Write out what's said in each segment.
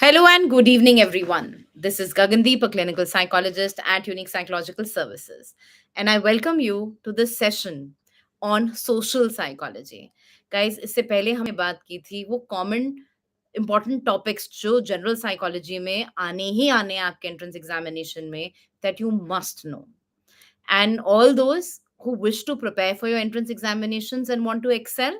Hello and good evening, everyone. This is Gagandeep, a clinical psychologist at Unique Psychological Services, and I welcome you to this session on social psychology. Guys, इससे पहले हमने बात की थी वो common important topics जो general psychology में आने ही आने हैं आपके एंट्रेंस एग्जामिनेशन में that you must know. And all those who wish to prepare for your entrance examinations and want to excel,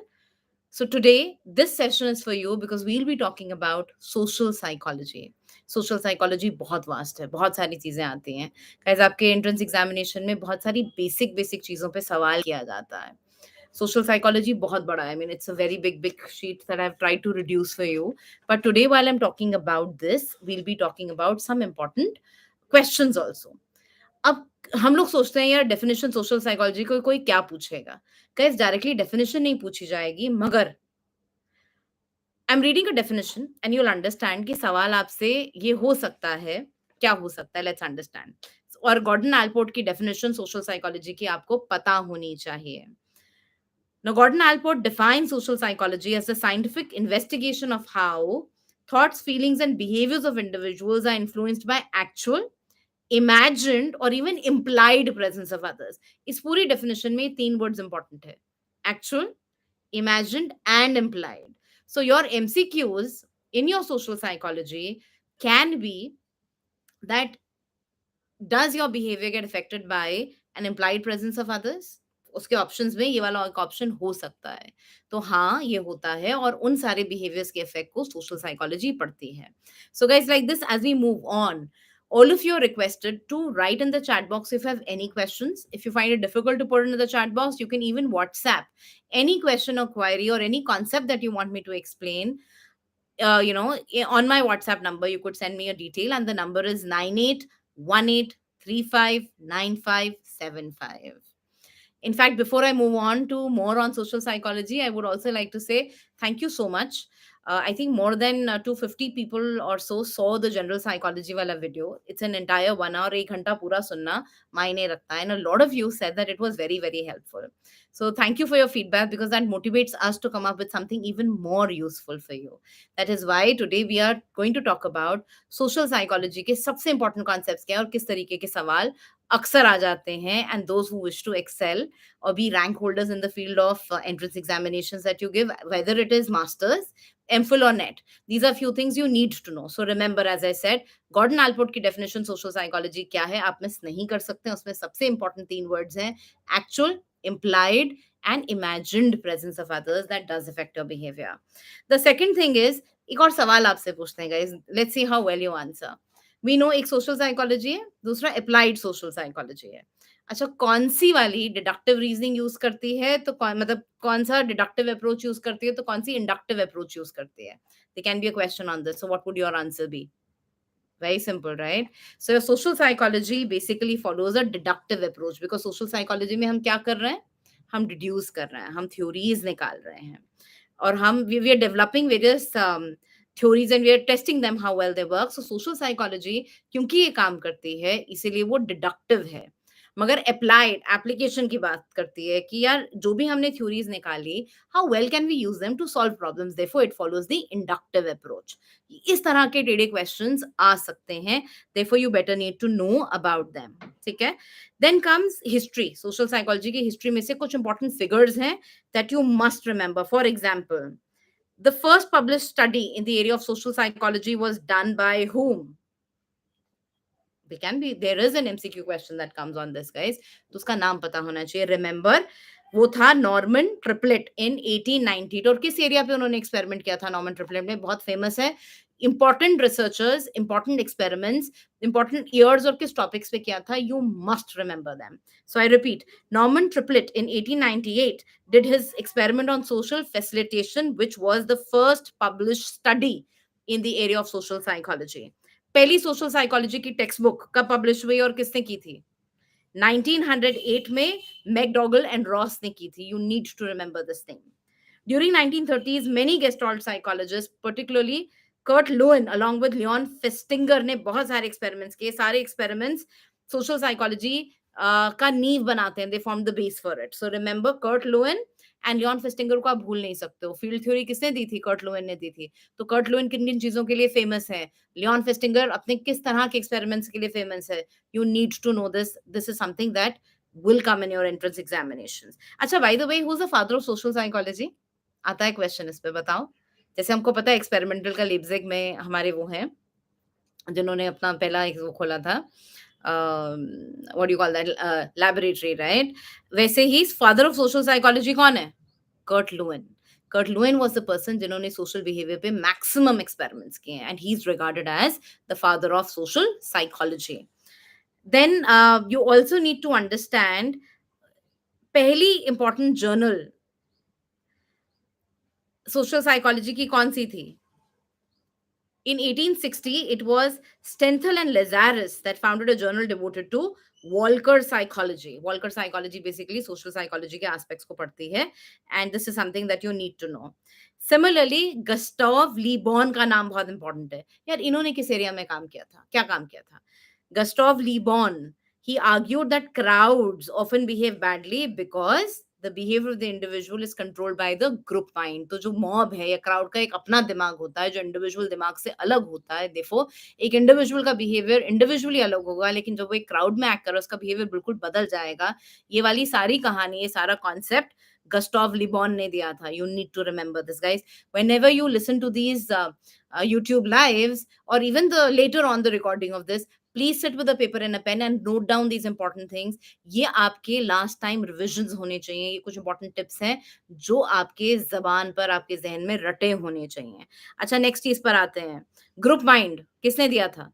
so today, this session is for you because we'll be talking about social psychology. Social psychology बहुत vast है, बहुत सारी चीजें आती हैं. Guys, आपके entrance examination में बहुत सारी basic चीजों पे सवाल किया जाता है. Social psychology बहुत बड़ा है. I mean, it's a very big sheet that I've tried to reduce for you. But today, while I'm talking about this, we'll be talking about some important questions also. अब हम लोग सोचते हैं यार definition social psychology को कोई क्या पूछेगा. गाइस, डायरेक्टली डेफिनेशन नहीं पूछी जाएगी, मगर I am reading a definition and you'll understand कि सवाल आपसे ये हो सकता है, क्या हो सकता है, लेट्स अंडरस्टैंड. और गॉर्डन एल्पोर्ट की डेफिनेशन सोशल साइकोलॉजी की आपको पता होनी चाहिए. Now, Gordon Alport defines social psychology as the scientific investigation of how thoughts, feelings, and behaviors of individuals are influenced by actual, imagined, or even implied presence of others. इस पूरी definition में तीन words important है: actual, imagined, and implied. So your MCQs in your social psychology can be that: does your behavior get affected by an implied presence of others? उसके options में ये वाला एक ऑप्शन हो सकता है. तो हाँ, ये होता है और उन सारे बिहेवियर्स के इफेक्ट को सोशल साइकोलॉजी पढ़ती है. So guys, like this, as we move on, all of you are requested to write in the chat box if you have any questions. If you find it difficult to put in the chat box, you can even WhatsApp any question or query or any concept that you want me to explain. On my WhatsApp number, you could send me a detail, and the number is 9818359575. In fact, before I move on to more on social psychology, I would also like to say thank you so much. I think more than 250 people or so saw the general psychology wala video. It's an entire 1 hour, ek ghanta pura sunna maine rakhta hai. And a lot of you said that it was very helpful. So thank you for your feedback, because that motivates us to come up with something even more useful for you. That is why today we are going to talk about social psychology के सबसे important concepts क्या है और किस तरीके के सवाल अक्सर आ जाते हैं, and those who wish to excel or be rank holders in the field of entrance examinations that you give, whether it is masters, MPhil or net. These are few things you need to know. So remember, as I said, Gordon Alport की definition social psychology क्या है आप miss नहीं कर सकते. उसमें सबसे important तीन words हैं: actual, implied, and imagined presence of others that does affect your behavior. The second thing is, एक और सवाल आपसे पूछते हैं guys. Let's see how well you answer. We know एक सोशल साइकोलॉजी है, दूसरा अप्लाइड सोशल साइकोलॉजी है. अच्छा, कौन सी वाली डिडक्टिव रीजनिंग यूज करती है, तो मतलब कौन सा डिडक्टिव अप्रोच यूज करती है, तो कौन सी इंडक्टिव अप्रोच यूज करती है? They can be a question on this. So what would your answer be? Very simple, right? So social psychology basically follows a deductive approach, because social psychology में हम क्या कर रहे हैं? हम डिड्यूस कर रहे हैं, हम थ्योरीज निकाल रहे हैं, और हम we are developing various theories and we are testing them how well they work. So social psychology क्योंकि ये काम करती है इसीलिए वो डिडक्टिव है, मगर अप्लाइड एप्लीकेशन की बात करती है कि यार जो भी हमने थ्योरीज निकाली, how well can we use them to solve problems. Therefore it follows the inductive approach. इस तरह के टेढ़े क्वेश्चंस आ सकते हैं, therefore you better need to know about them. ठीक है. Then comes history. Social psychology की हिस्ट्री में से कुछ इंपॉर्टेंट फिगर्स हैं that you must remember. For example, the first published study in the area of social psychology was done by whom? There is an MCQ question that comes on this, guys. तो उसका नाम पता होना चाहिए. Remember, वो था Norman triplet इन 1890. और किस एरिया पे उन्होंने एक्सपेरिमेंट किया था नॉर्मन ट्रिपलेट में? बहुत फेमस है. Important researchers, important experiments, important years और किस टॉपिक्स पे किया था, you must remember them. So I repeat, Norman triplet in 1898 did his experiment on social facilitation, which was the first published study in the area of social psychology. पहली social psychology की text book कब publish हुई और किसने की थी? 1908 में McDougall and Ross ने की थी. You need to remember this thing. During 1930s, many gestalt psychologists, particularly Kurt Lewin, along with Leon Festinger, ने बहुत सारे experiments किए. सारे experiments social psychology का नींव बनाते हैं. They formed the base for it. So remember Kurt Lewin and Leon Festinger को आप भूल नहीं सकते हो। फील्ड थ्योरी किसने दी थी? कर्ट लुइन ने दी थी। तो कर्ट लुइन किन किन चीजों के लिए फेमस है? लियोन फेस्टिंगर अपने किस तरह के एक्सपेरिमेंट्स के लिए फेमस है? You need to know this, this is something that will come in your entrance examinations. अच्छा, by the way, who's the father of social psychology? आता है क्वेश्चन इस पे, बताओ। जैसे हमको पता है एक्सपेरिमेंटल का लिप्जिग में हमारे वो हैं जिन्होंने अपना पहला एक वो खोला था, what you call that, laboratory, right? वैसे ही फादर ऑफ सोशल साइकोलॉजी कौन है? Kurt Lewin. Kurt Lewin was the person जिन्होंने सोशल बिहेवियर पे मैक्सिमम एक्सपेरिमेंट्स किए हैं, and he is regarded as the father of social psychology. Then you also need to understand पहली important journal social psychology की कौन सी थी? In 1860, it was Stenthal and Lazarus that founded a journal devoted to Walker psychology. Walker psychology basically social psychology के aspects को पढ़ती है, and this is something that you need to know. Similarly, Gustav Le Bon का नाम बहुत important है यार। इन्होंने किस एरिया में काम किया था, क्या काम किया था? Gustav Le Bon, he argued that crowds often behave badly because the behavior of the individual is controlled by the group mind. तो जो मॉब है या क्राउड का एक अपना दिमाग होता है जो इंडिविजुअल दिमाग से अलग होता है। देखो, एक इंडिविजुअल का बिहेवियर इंडिविजुअली अलग होगा, लेकिन जब वो एक क्राउड में एक्ट कर रहा है उसका बिहेवियर बिल्कुल बदल जाएगा। ये वाली सारी कहानी, ये सारा कॉन्सेप्ट गस्टॉव लिबॉन ने दिया था। You need to remember this guys whenever you listen to these YouTube lives or even the later on the recording of this. Please sit with a paper and a pen and note down these important things. ये आपके last time revisions होने चाहिए। ये कुछ important tips हैं जो आपके जबान पर, आपके जहन में रटे होने चाहिए। अच्छा, नेक्स्ट चीज पर आते हैं। ग्रुप माइंड किसने दिया था?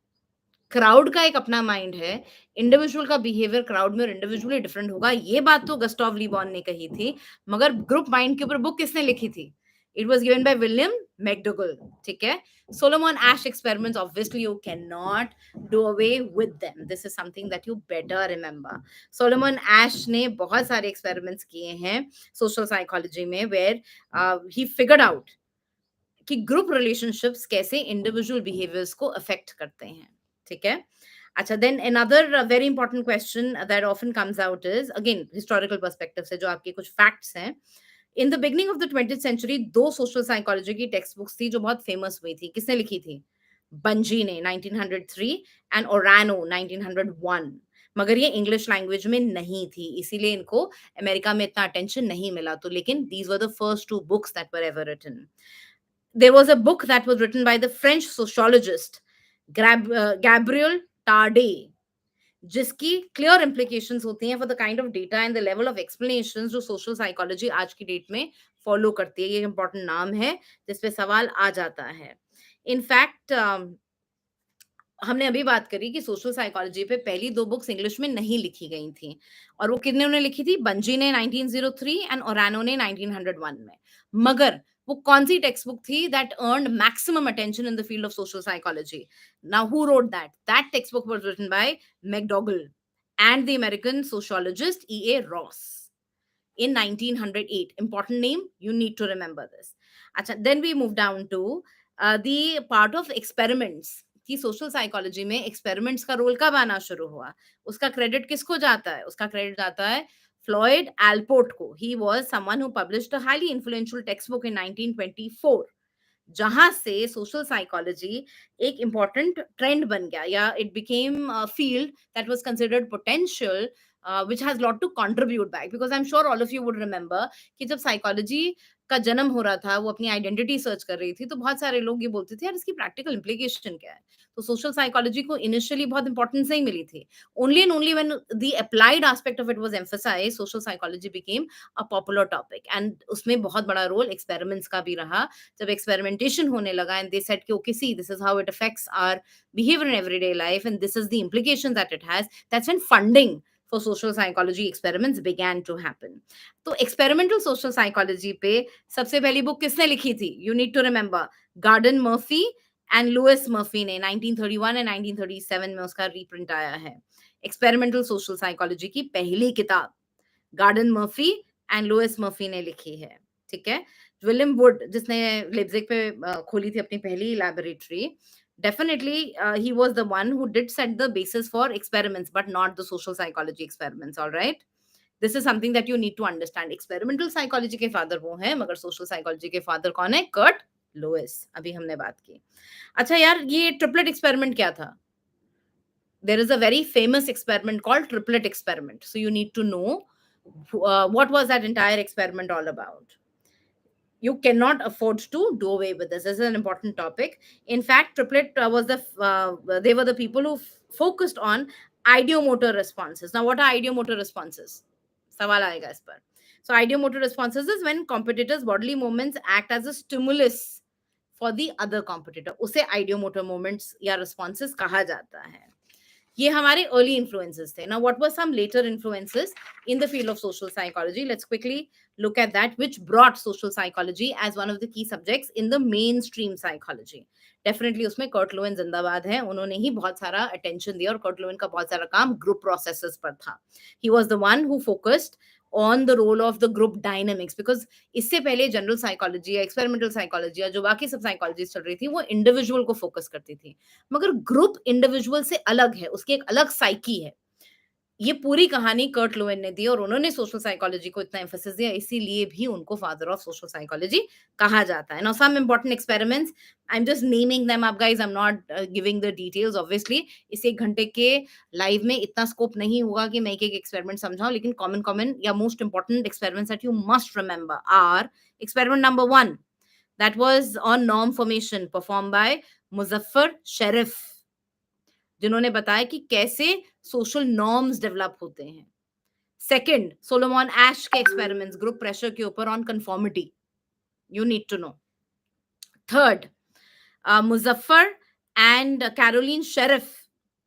क्राउड का एक अपना माइंड है। इंडिविजुअल का बिहेवियर क्राउड में और इंडिविजुअली डिफरेंट होगा, ये बात तो गस्टॉव लीबॉन ने कही थी। मगर ग्रुप माइंड के ऊपर बुक किसने लिखी थी? It was given by William McDougall. ठीक है। Solomon Asch experiments, obviously you can not do away with them. This is something that you better remember. Solomon Asch ने बहुत सारे एक्सपेरिमेंट्स किए हैं सोशल साइकोलॉजी में, वेयर ही फिगर्ड आउट कि group relationships कैसे इंडिविजुअल बिहेवियर्स को affect करते हैं। ठीक है। अच्छा, then another very important question that often comes out is again historical perspective से, जो आपके कुछ फैक्ट्स हैं। In the beginning of the 20th century दो सोशल साइकोलॉजी की टेक्स्ट बुक्स थी जो बहुत फेमस हुई थी। किसने लिखी थी? बंजी ने 1903 एंड ओरानो 1901। मगर ये इंग्लिश लैंग्वेज में नहीं थी, इसीलिए इनको अमेरिका में इतना अटेंशन नहीं मिला। तो लेकिन these were the first two books that were ever written. There was a book that was written by the French sociologist Gabriel Tarde, जिसकी क्लियर implications होती हैं for the kind of data and the level of explanations जो social psychology आज की date में follow करती है। ये इंपॉर्टेंट नाम है जिसपे सवाल आ जाता है। इनफैक्ट हमने अभी बात करी कि सोशल साइकोलॉजी पे पहली दो बुक्स इंग्लिश में नहीं लिखी गई थी, और वो किन्होंने लिखी थी? बंजी ने 1903 एंड ओरानो ने 1901 में। मगर वो कौन सी टेक्स्ट बुक थी that earned maximum attention in the field of social psychology? Now who wrote that? That textbook was written by McDougall and the American sociologist E.A. Ross in 1908. Important name, you need to remember this. Acha, then we move down to the part of experiments कि social psychology में experiments का role कब आना शुरू हुआ? उसका credit किसको जाता है? उसका क्रेडिट जाता है फ्लॉयड एल्पोर्ट को। He was someone who published a highly influential text book in 1924, जहां से सोशल साइकोलॉजी एक इंपॉर्टेंट ट्रेंड बन गया, या it became field that was considered potential, which has lot to contribute back, because I'm sure all of you would remember कि जब psychology का जन्म हो रहा था, वो अपनी आइडेंटिटी सर्च कर रही थी, तो बहुत सारे लोग ये बोलते थे यार इसकी प्रैक्टिकल इम्प्लीकेशन क्या है। तो सोशल साइकोलॉजी को इनिशियली बहुत इंपॉर्टेंस नहीं मिली थी। Only and only when the applied aspect of it was emphasised, social psychology became a popular topic, and उसमें बहुत बड़ा रोल एक्सपेरिमेंट्स का भी रहा। जब एक्सपेरिमेंटेशन होने लगा एंड दे सेड कि okay see this is how it affects our behaviour in everyday life and this is the implication that it has, that's when funding for social psychology experiments began to happen. तो experimental social psychology पे सबसे पहली book किसने लिखी थी? You need to remember Gardner Murphy and Lois Murphy ने 1931 and 1937 में उसका रीप्रिंट आया है। एक्सपेरिमेंटल सोशल साइकोलॉजी की पहली किताब Gardner Murphy and Lois Murphy ने लिखी है। ठीक है। विलियम वुड, जिसने लिप्जिग पे खोली थी अपनी पहली laboratory, definitely he was the one who did set the basis for experiments, but not the social psychology experiments. All right. This is something that you need to understand. Experimental psychology के father वो हैं, मगर social psychology के father कौन है? Kurt Lewis. अभी हमने बात की. अच्छा यार, ये ट्रिपलेट एक्सपेरिमेंट क्या था? There is a very famous experiment called triplet experiment. So you need to know what was that entire experiment all about. You cannot afford to do away with this. This is an important topic. In fact, triplet was they were the people who focused on ideomotor responses. Now, what are ideomotor responses? Sawal aayega is par. So, ideomotor responses is when competitors' bodily movements act as a stimulus for the other competitor. उसे ideomotor movements या responses कहा जाता है. ये हमारे early influences थे. Now what were some later influences in the field of social psychology? Let's quickly look at that, which brought social psychology as one of the key subjects in the mainstream psychology. Definitely उसमें Kurt Lewin जिंदाबाद है. उन्होंने ही बहुत सारा attention दिया, और Kurt Lewin का बहुत सारा काम ग्रुप प्रोसेसेस पर था. He was the one who focused on the role of the group dynamics, because इससे पहले जनरल साइकोलॉजी या एक्सपेरिमेंटल साइकोलॉजी या जो बाकी सब साइकोलॉजी चल रही थी वो इंडिविजुअल को फोकस करती थी, मगर ग्रुप इंडिविजुअल से अलग है, उसकी एक अलग साइकी है. ये पूरी कहानी कर्ट लुइन ने दी, और उन्होंने सोशल साइकोलॉजी को इतना एम्फेसिस दिया, इसीलिए भी उनको फादर ऑफ सोशल साइकोलॉजी कहा जाता है. Now some important experiments, I am just naming them up guys, I am not giving the details. Obviously इस एक घंटे के लाइव में इतना स्कोप नहीं होगा कि मैं एक एक एक्सपेरिमेंट समझाऊं, लेकिन कॉमन कॉमन या most important experiments that you must remember are: experiment number 1, that was on norm formation performed by Muzafer Sherif, जिन्होंने बताया कि कैसे सोशल नॉर्म्स डेवलप होते हैं. सेकंड, सोलोमन एश के एक्सपेरिमेंट्स ग्रुप प्रेशर के ऊपर on conformity, you need to know. Third, Muzafer and Carolyn Sherif,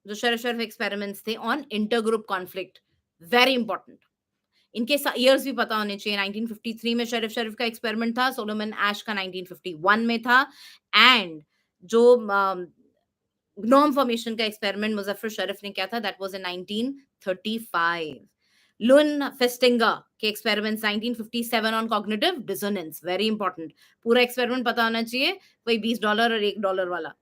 जो शेरिफ शेरिफ एक्सपेरिमेंट्स थे on inter group conflict, very important. इनके ईयर्स भी पता होने चाहिए. 1953 में शेरिफ शेरिफ का एक्सपेरिमेंट था, सोलोमन एश का 1951 में था, एंड जो नॉर्म फॉर्मेशन का एक्सपेरिमेंट मुजफ्फर शरीफ ने किया था, that was in 1935. Leon Festinger के experiments 1957 on cognitive dissonance, very important. पूरा एक्सपेरिमेंट पता होना चाहिए, वही $20 और $1 वाला.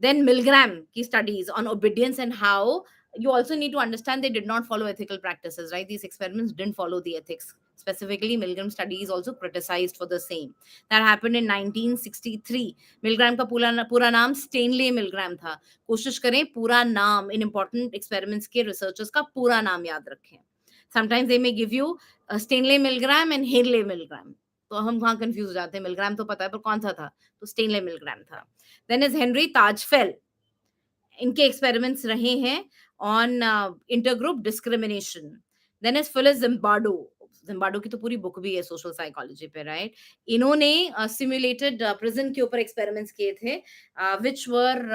Then Milgram की studies on obedience and how you also need to understand they did not follow ethical practices, right? These experiments didn't follow the ethics. Specifically, Milgram study is also criticized for the same. That happened in 1963. Milgram का पूरा नाम Stanley मिलग्राम था. कोशिश करें पूरा नाम इन important experiments के researchers का पूरा नाम याद रखें. Sometimes they may give you Stanley Milgram and Henley Milgram, तो हम वहां कंफ्यूज हो जाते हैं. मिलग्राम तो पता है, पर कौन सा था? तो स्टेनले मिलग्राम था. देन इज हेनरी ताजफेल, इनके एक्सपेरिमेंट्स रहे हैं on intergroup discrimination. Then is Philip Zimbardo, Zimbardo की तो पूरी बुक भी है सोशल साइकोलॉजी पे, राइट? इन्होंने सिमुलेटेड प्रिजन के ऊपर एक्सपेरिमेंट्स किए थे, विच वर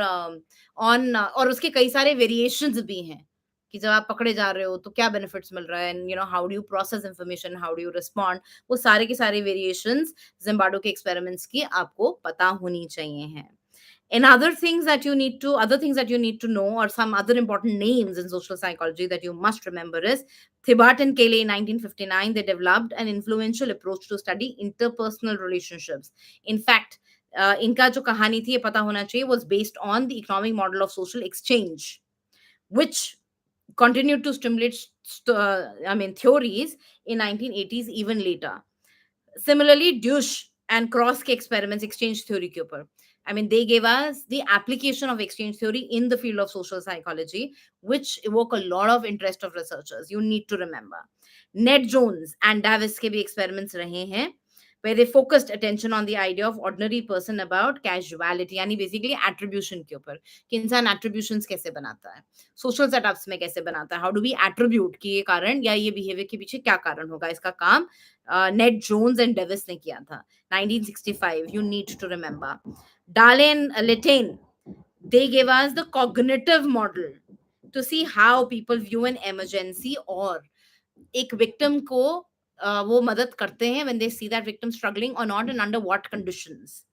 ऑन, और उसके कई सारे वेरिएशंस भी हैं कि जब आप पकड़े जा रहे हो तो क्या बेनिफिट्स मिल रहा है, and you know how do you process information, how do you respond. वो सारे के सारे वेरिएशंस जिम्बार्डो के एक्सपेरिमेंट्स की आपको पता होनी चाहिए हैं. And other things that you need to know, or some other important names in social psychology that you must remember is Thibaut and Cayley in 1959. They developed an influential approach to study interpersonal relationships. In fact, इनका जो कहानी थी ये पता होना चाहिए, was based on the economic model of social exchange, which continued to stimulate theories in 1980s even later. Similarly, Dush and Cross के experiments exchange theory के ऊपर, they gave us the application of exchange theory in the field of social psychology, which evoke a lot of interest of researchers. You need to remember. Ned Jones and Davis के भी experiments रहे हैं, where they focused attention on the idea of ordinary person about casuality, यानी basically attribution के ऊपर, कि इंसान attributions कैसे बनाता है, social setups में कैसे बनाता है, how do we attribute कि ये कारण या ये behavior के पीछे क्या कारण होगा. इसका काम नेड जोन्स एंड डेविस ने किया था 1965. You need to remember. Dale and Letain, they gave us the cognitive model to see how people view an emergency, और एक victim को वो मदद करते हैं when they see that victim struggling or not, and under what conditions.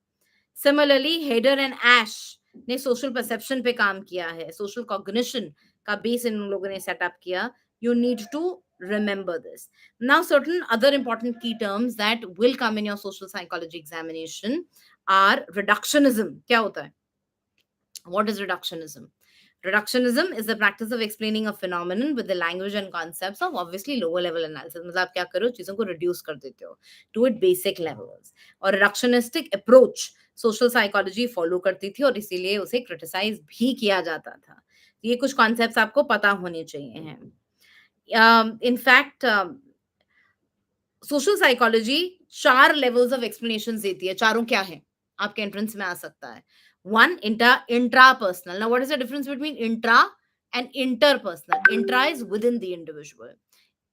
Similarly, Heder and Ash ने social perception पे काम किया है, social cognition का base इन लोगों ने set up किया. You need to remember this. Now, certain other important key terms that will come in your social psychology examination are reductionism. क्या होता है? What is reductionism? Reductionism is the practice of explaining a phenomenon with the language and concepts of obviously lower level analysis. मतलब आप क्या करो, चीजों को reduce कर देते हो to its basic levels. और reductionistic approach social psychology follow करती थी, और इसीलिए उसे criticize भी किया जाता था. ये कुछ concepts आपको पता होने चाहिए हैं. In fact, social psychology 4 levels of explanations देती है. चारों क्या है, आपके एंट्रेंस में आ सकता है. One, intrapersonal. Now what is the difference between intra and interpersonal? Intra is with in the individual,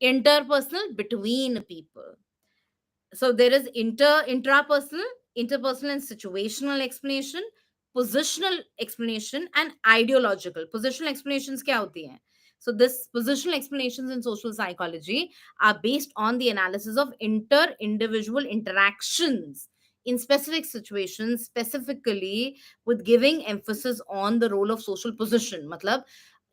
interpersonal between people. So there is intrapersonal, interpersonal and situational explanation, positional explanation and ideological. Positional explanations क्या होती हैं? So this positional explanations in social psychology are based on the analysis of inter-individual interactions in specific situations, specifically with giving emphasis on the role of social position. मतलब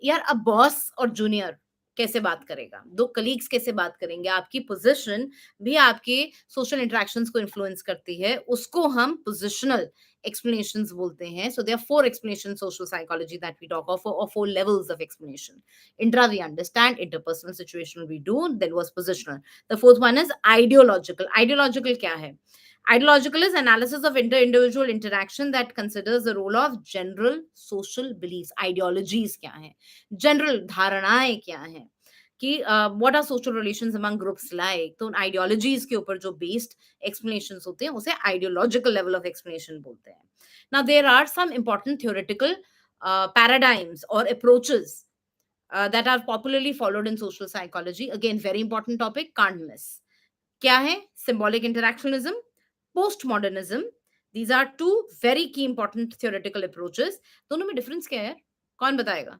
यार, अब boss और junior कैसे बात करेगा, दो कलीग्स कैसे बात करेंगे, आपकी पोजीशन भी आपके सोशल इंटरेक्शंस को इन्फ्लुएंस करती है, उसको हम पोजिशनल explanations बोलते हैं. So there are four explanations social psychology that we talk of, or four levels of explanation. Intra we understand, interpersonal situation we do, then was positional. The fourth one is ideological. Ideological क्या है? Ideological is analysis of inter-individual interaction that considers the role of general social beliefs. Ideologies क्या हैं? General धारणाएं क्या हैं? कि what are social relations among groups like? तो ideologies के ऊपर जो based explanations होते हैं उसे ideological level of explanation बोलते हैं. Now there are some important theoretical paradigms or approaches that are popularly followed in social psychology. Again, very important topic, can't miss. क्या है? Symbolic interactionism, postmodernism. These are two very key important theoretical approaches. दोनों में difference क्या है? कौन बताएगा?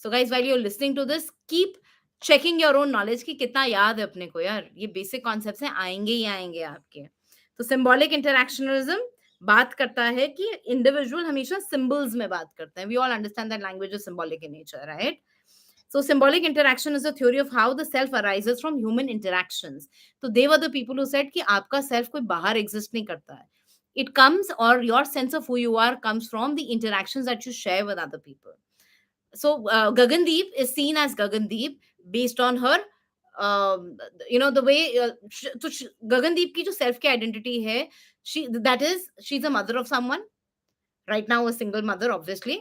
So guys, while you're listening to this, keep checking your own knowledge कि कितना याद है अपने को यार. ये basic concepts हैं, आएंगे ही आएंगे आपके. तो symbolic interactionism बात करता है कि individual हमेशा symbols में बात करते हैं. We all understand that language is symbolic in nature, right? So symbolic interaction is a theory of how the self arises from human interactions. So they were the people who said कि आपका self कोई बाहर exist नहीं करता है. It comes, or your sense of who you are comes from the interactions that you share with other people. So Gagandeep is seen as Gagandeep based on her, the way. So Gagandeep की जो self की identity है, she's a mother of someone right now, a single mother, obviously.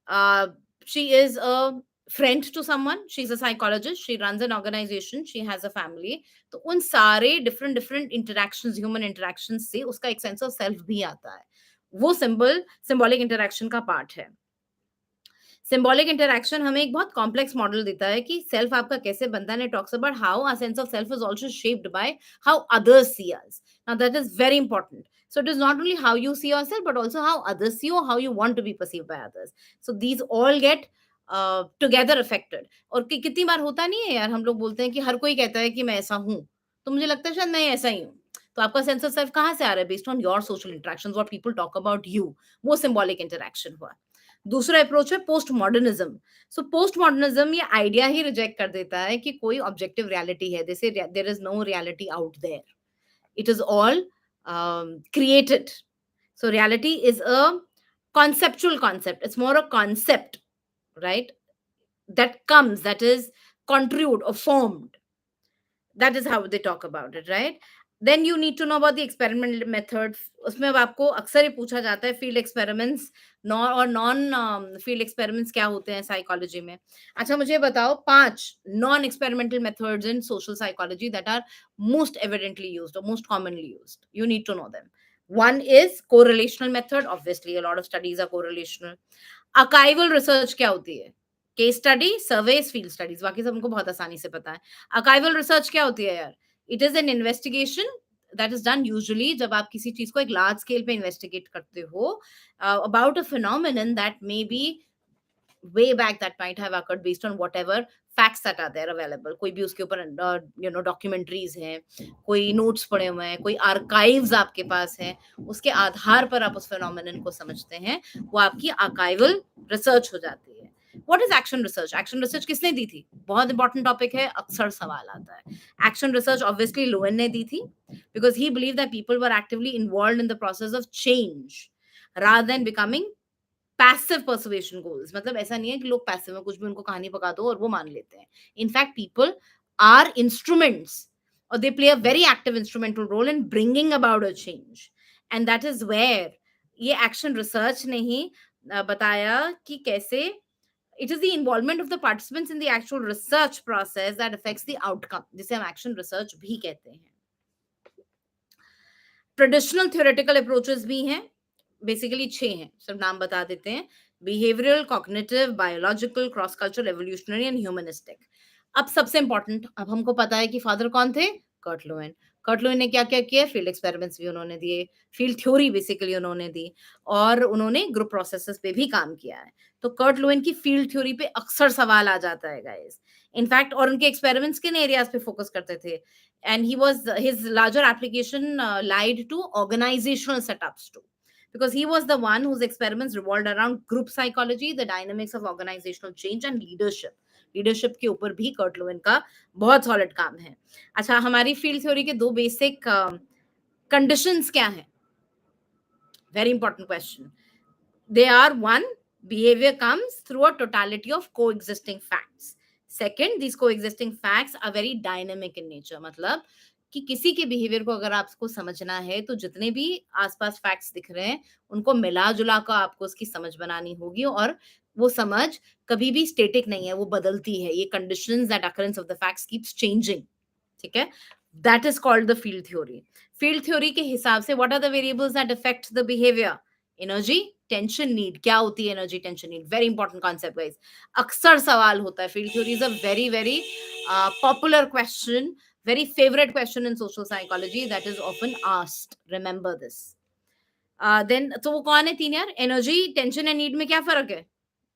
Uh, she is a friend to someone. She's a psychologist. She runs an organization. She has a family. तो उन सारे different interactions, human interactions से उसका एक sense of self भी आता है. वो symbolic interaction का part है. सिंबॉलिक इंटरैक्शन हमें एक बहुत कॉम्प्लेक्स मॉडल देता है कि सेल्फ आपका कैसे बनता है. Talks about how our sense of self is also shaped by how others see us. Now that is very important. So it is not only how you see yourself, but also how others see you, how you want to be perceived by others. So these all get together affected. और कितनी बार होता नहीं है यार, हम लोग बोलते हैं कि हर कोई कहता है कि मैं ऐसा हूँ, तो मुझे लगता है शायद मैं ऐसा ही हूँ. तो आपका सेंस ऑफ सेल्फ कहाँ से आ रहा है? Based on your social interactions, what people talk about you. वो सिंबॉलिक इंटरैक्शन हुआ. दूसरा अप्रोच है post modernism. So post modernism ये आइडिया ही रिजेक्ट कर देता है कि कोई ऑब्जेक्टिव रियलिटी है. जैसे there is no reality out there, it is all created. So reality is a conceptual concept. It's more a concept, right? That comes, that is contrived or formed. That is how they talk about it, right? Then you need to know about the experimental method. उसमें अब आपको अक्सर ही पूछा जाता है field experiments non field experiments क्या होते हैं साइकोलॉजी में. अच्छा, मुझे बताओ 5 non experimental methods in social psychology that are most evidently used और most commonly used. You need to know them. One is correlational method. Obviously, a lot of studies are correlational. Archival research क्या होती है? Case study, surveys, field studies, बाकी सब हमको बहुत आसानी से पता है. अर्काइवल रिसर्च क्या होती है यार? It is an investigation that is done usually जब आप किसी चीज को एक लार्ज स्केल पे इन्वेस्टिगेट करते हो about a phenomenon that may be way back that might have occurred based on whatever facts that are there available. कोई भी उसके ऊपर डॉक्यूमेंट्रीज हैं, कोई नोट्स पड़े हुए हैं, कोई आर्काइव्स आपके पास हैं, उसके आधार पर आप उस फिनोमेनन को समझते हैं. वो आपकी आर्काइवल रिसर्च हो जाती है. What is action research? Action research किसने दी थी? बहुत इंपॉर्टेंट टॉपिक है, अक्सर सवाल आता है. Action research obviously लोवेन ने दी थी because he believed that people were actively involved in the process of change rather than becoming passive persuasion goals, मतलब ऐसा नहीं है कि लोग पैसिव में कुछ भी उनको कहानी पका दो और वो मान लेते हैं. In fact people are instruments, or they play a very active instrumental role in bringing about a change. And that is where ये एक्शन रिसर्च ने ही बताया कि कैसे it is the involvement of the participants in the actual research process that affects the outcome, जिसे हम action research भी कहते हैं. ट्रेडिशनल थ्योरेटिकल अप्रोचेस भी हैं, बेसिकली 6 हैं, सिर्फ नाम बता देते हैं. Behavioural, cognitive, biological, cross cultural, evolutionary and humanistic. अब सबसे इंपॉर्टेंट, अब हमको पता है कि फादर कौन थे? Kurt Leeuwin. कर्ट लुईन ने क्या क्या किया? फील्ड एक्सपेरिमेंट्स भी उन्होंने दिए, फील्ड थ्योरी बेसिकली उन्होंने दी, और उन्होंने ग्रुप प्रोसेसेस पे भी काम किया है. तो कर्ट लुईन की फील्ड थ्योरी पे अक्सर सवाल आ जाता है गाइस. इनफैक्ट और उनके एक्सपेरिमेंट्स किन एरियाज पे फोकस करते थे? And his larger application lied to organizational setups too, because he was the one whose experiments revolved around group psychology, the dynamics of organizational change and leadership के ऊपर भी Kurt Leeuwin का बहुत solid काम है. अच्छा, हमारी फील्ड थ्योरी के दो बेसिक कंडीशंस क्या हैं? Very important question. They are: one, behavior comes through a totality of coexisting facts. Second, these coexisting facts are very dynamic in nature. मतलब कि किसी के बिहेवियर को अगर आपको समझना है तो जितने भी आसपास फैक्ट्स दिख रहे हैं उनको मिला जुला कर आपको उसकी समझ बनानी होगी, और वो समझ कभी भी स्टेटिक नहीं है, वो बदलती है. ये conditions that occurrence of the facts keeps changing. ठीक है, that is called the field theory. Field theory के हिसाब से what are the variables that affect the behaviour? Energy, tension, need. क्या होती है energy, tension, need? Very important concept guys. अक्सर सवाल होता है. Field theory is a very very popular question, very favorite question in social psychology that is often asked. Remember this. Then तो वो कौन है तीन यार? एनर्जी, टेंशन एंड नीड में क्या फर्क है?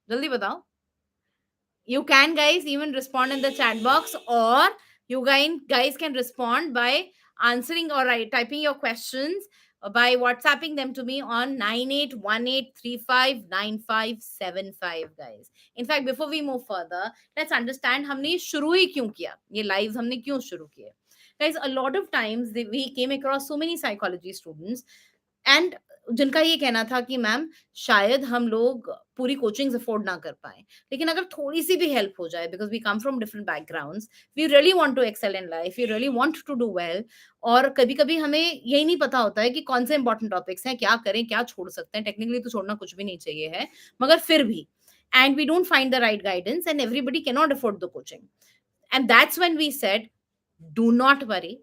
जल्दी बताओ. You can guys even respond in the chat box, or you guys can respond by answering or typing your questions by WhatsApping them to me on 9818359575 guys. In fact, before we move further, let's understand हमने ये शुरू ही क्यों किया, ये lives हमने क्यों शुरू किए. Guys, a lot of times we came across so many psychology students and जिनका ये कहना था कि मैम शायद हम लोग पूरी कोचिंग्स अफोर्ड ना कर पाए, लेकिन अगर थोड़ी सी भी हेल्प हो जाए, because we come from different backgrounds, we really want to excel in life, we really want to do well. और कभी कभी हमें यही नहीं पता होता है कि कौन से इंपॉर्टेंट टॉपिक्स हैं, क्या करें, क्या छोड़ सकते हैं. टेक्निकली तो छोड़ना कुछ भी नहीं चाहिए है, मगर फिर भी, and we don't find the right guidance and everybody can not afford the coaching. And that's when we said, do not worry.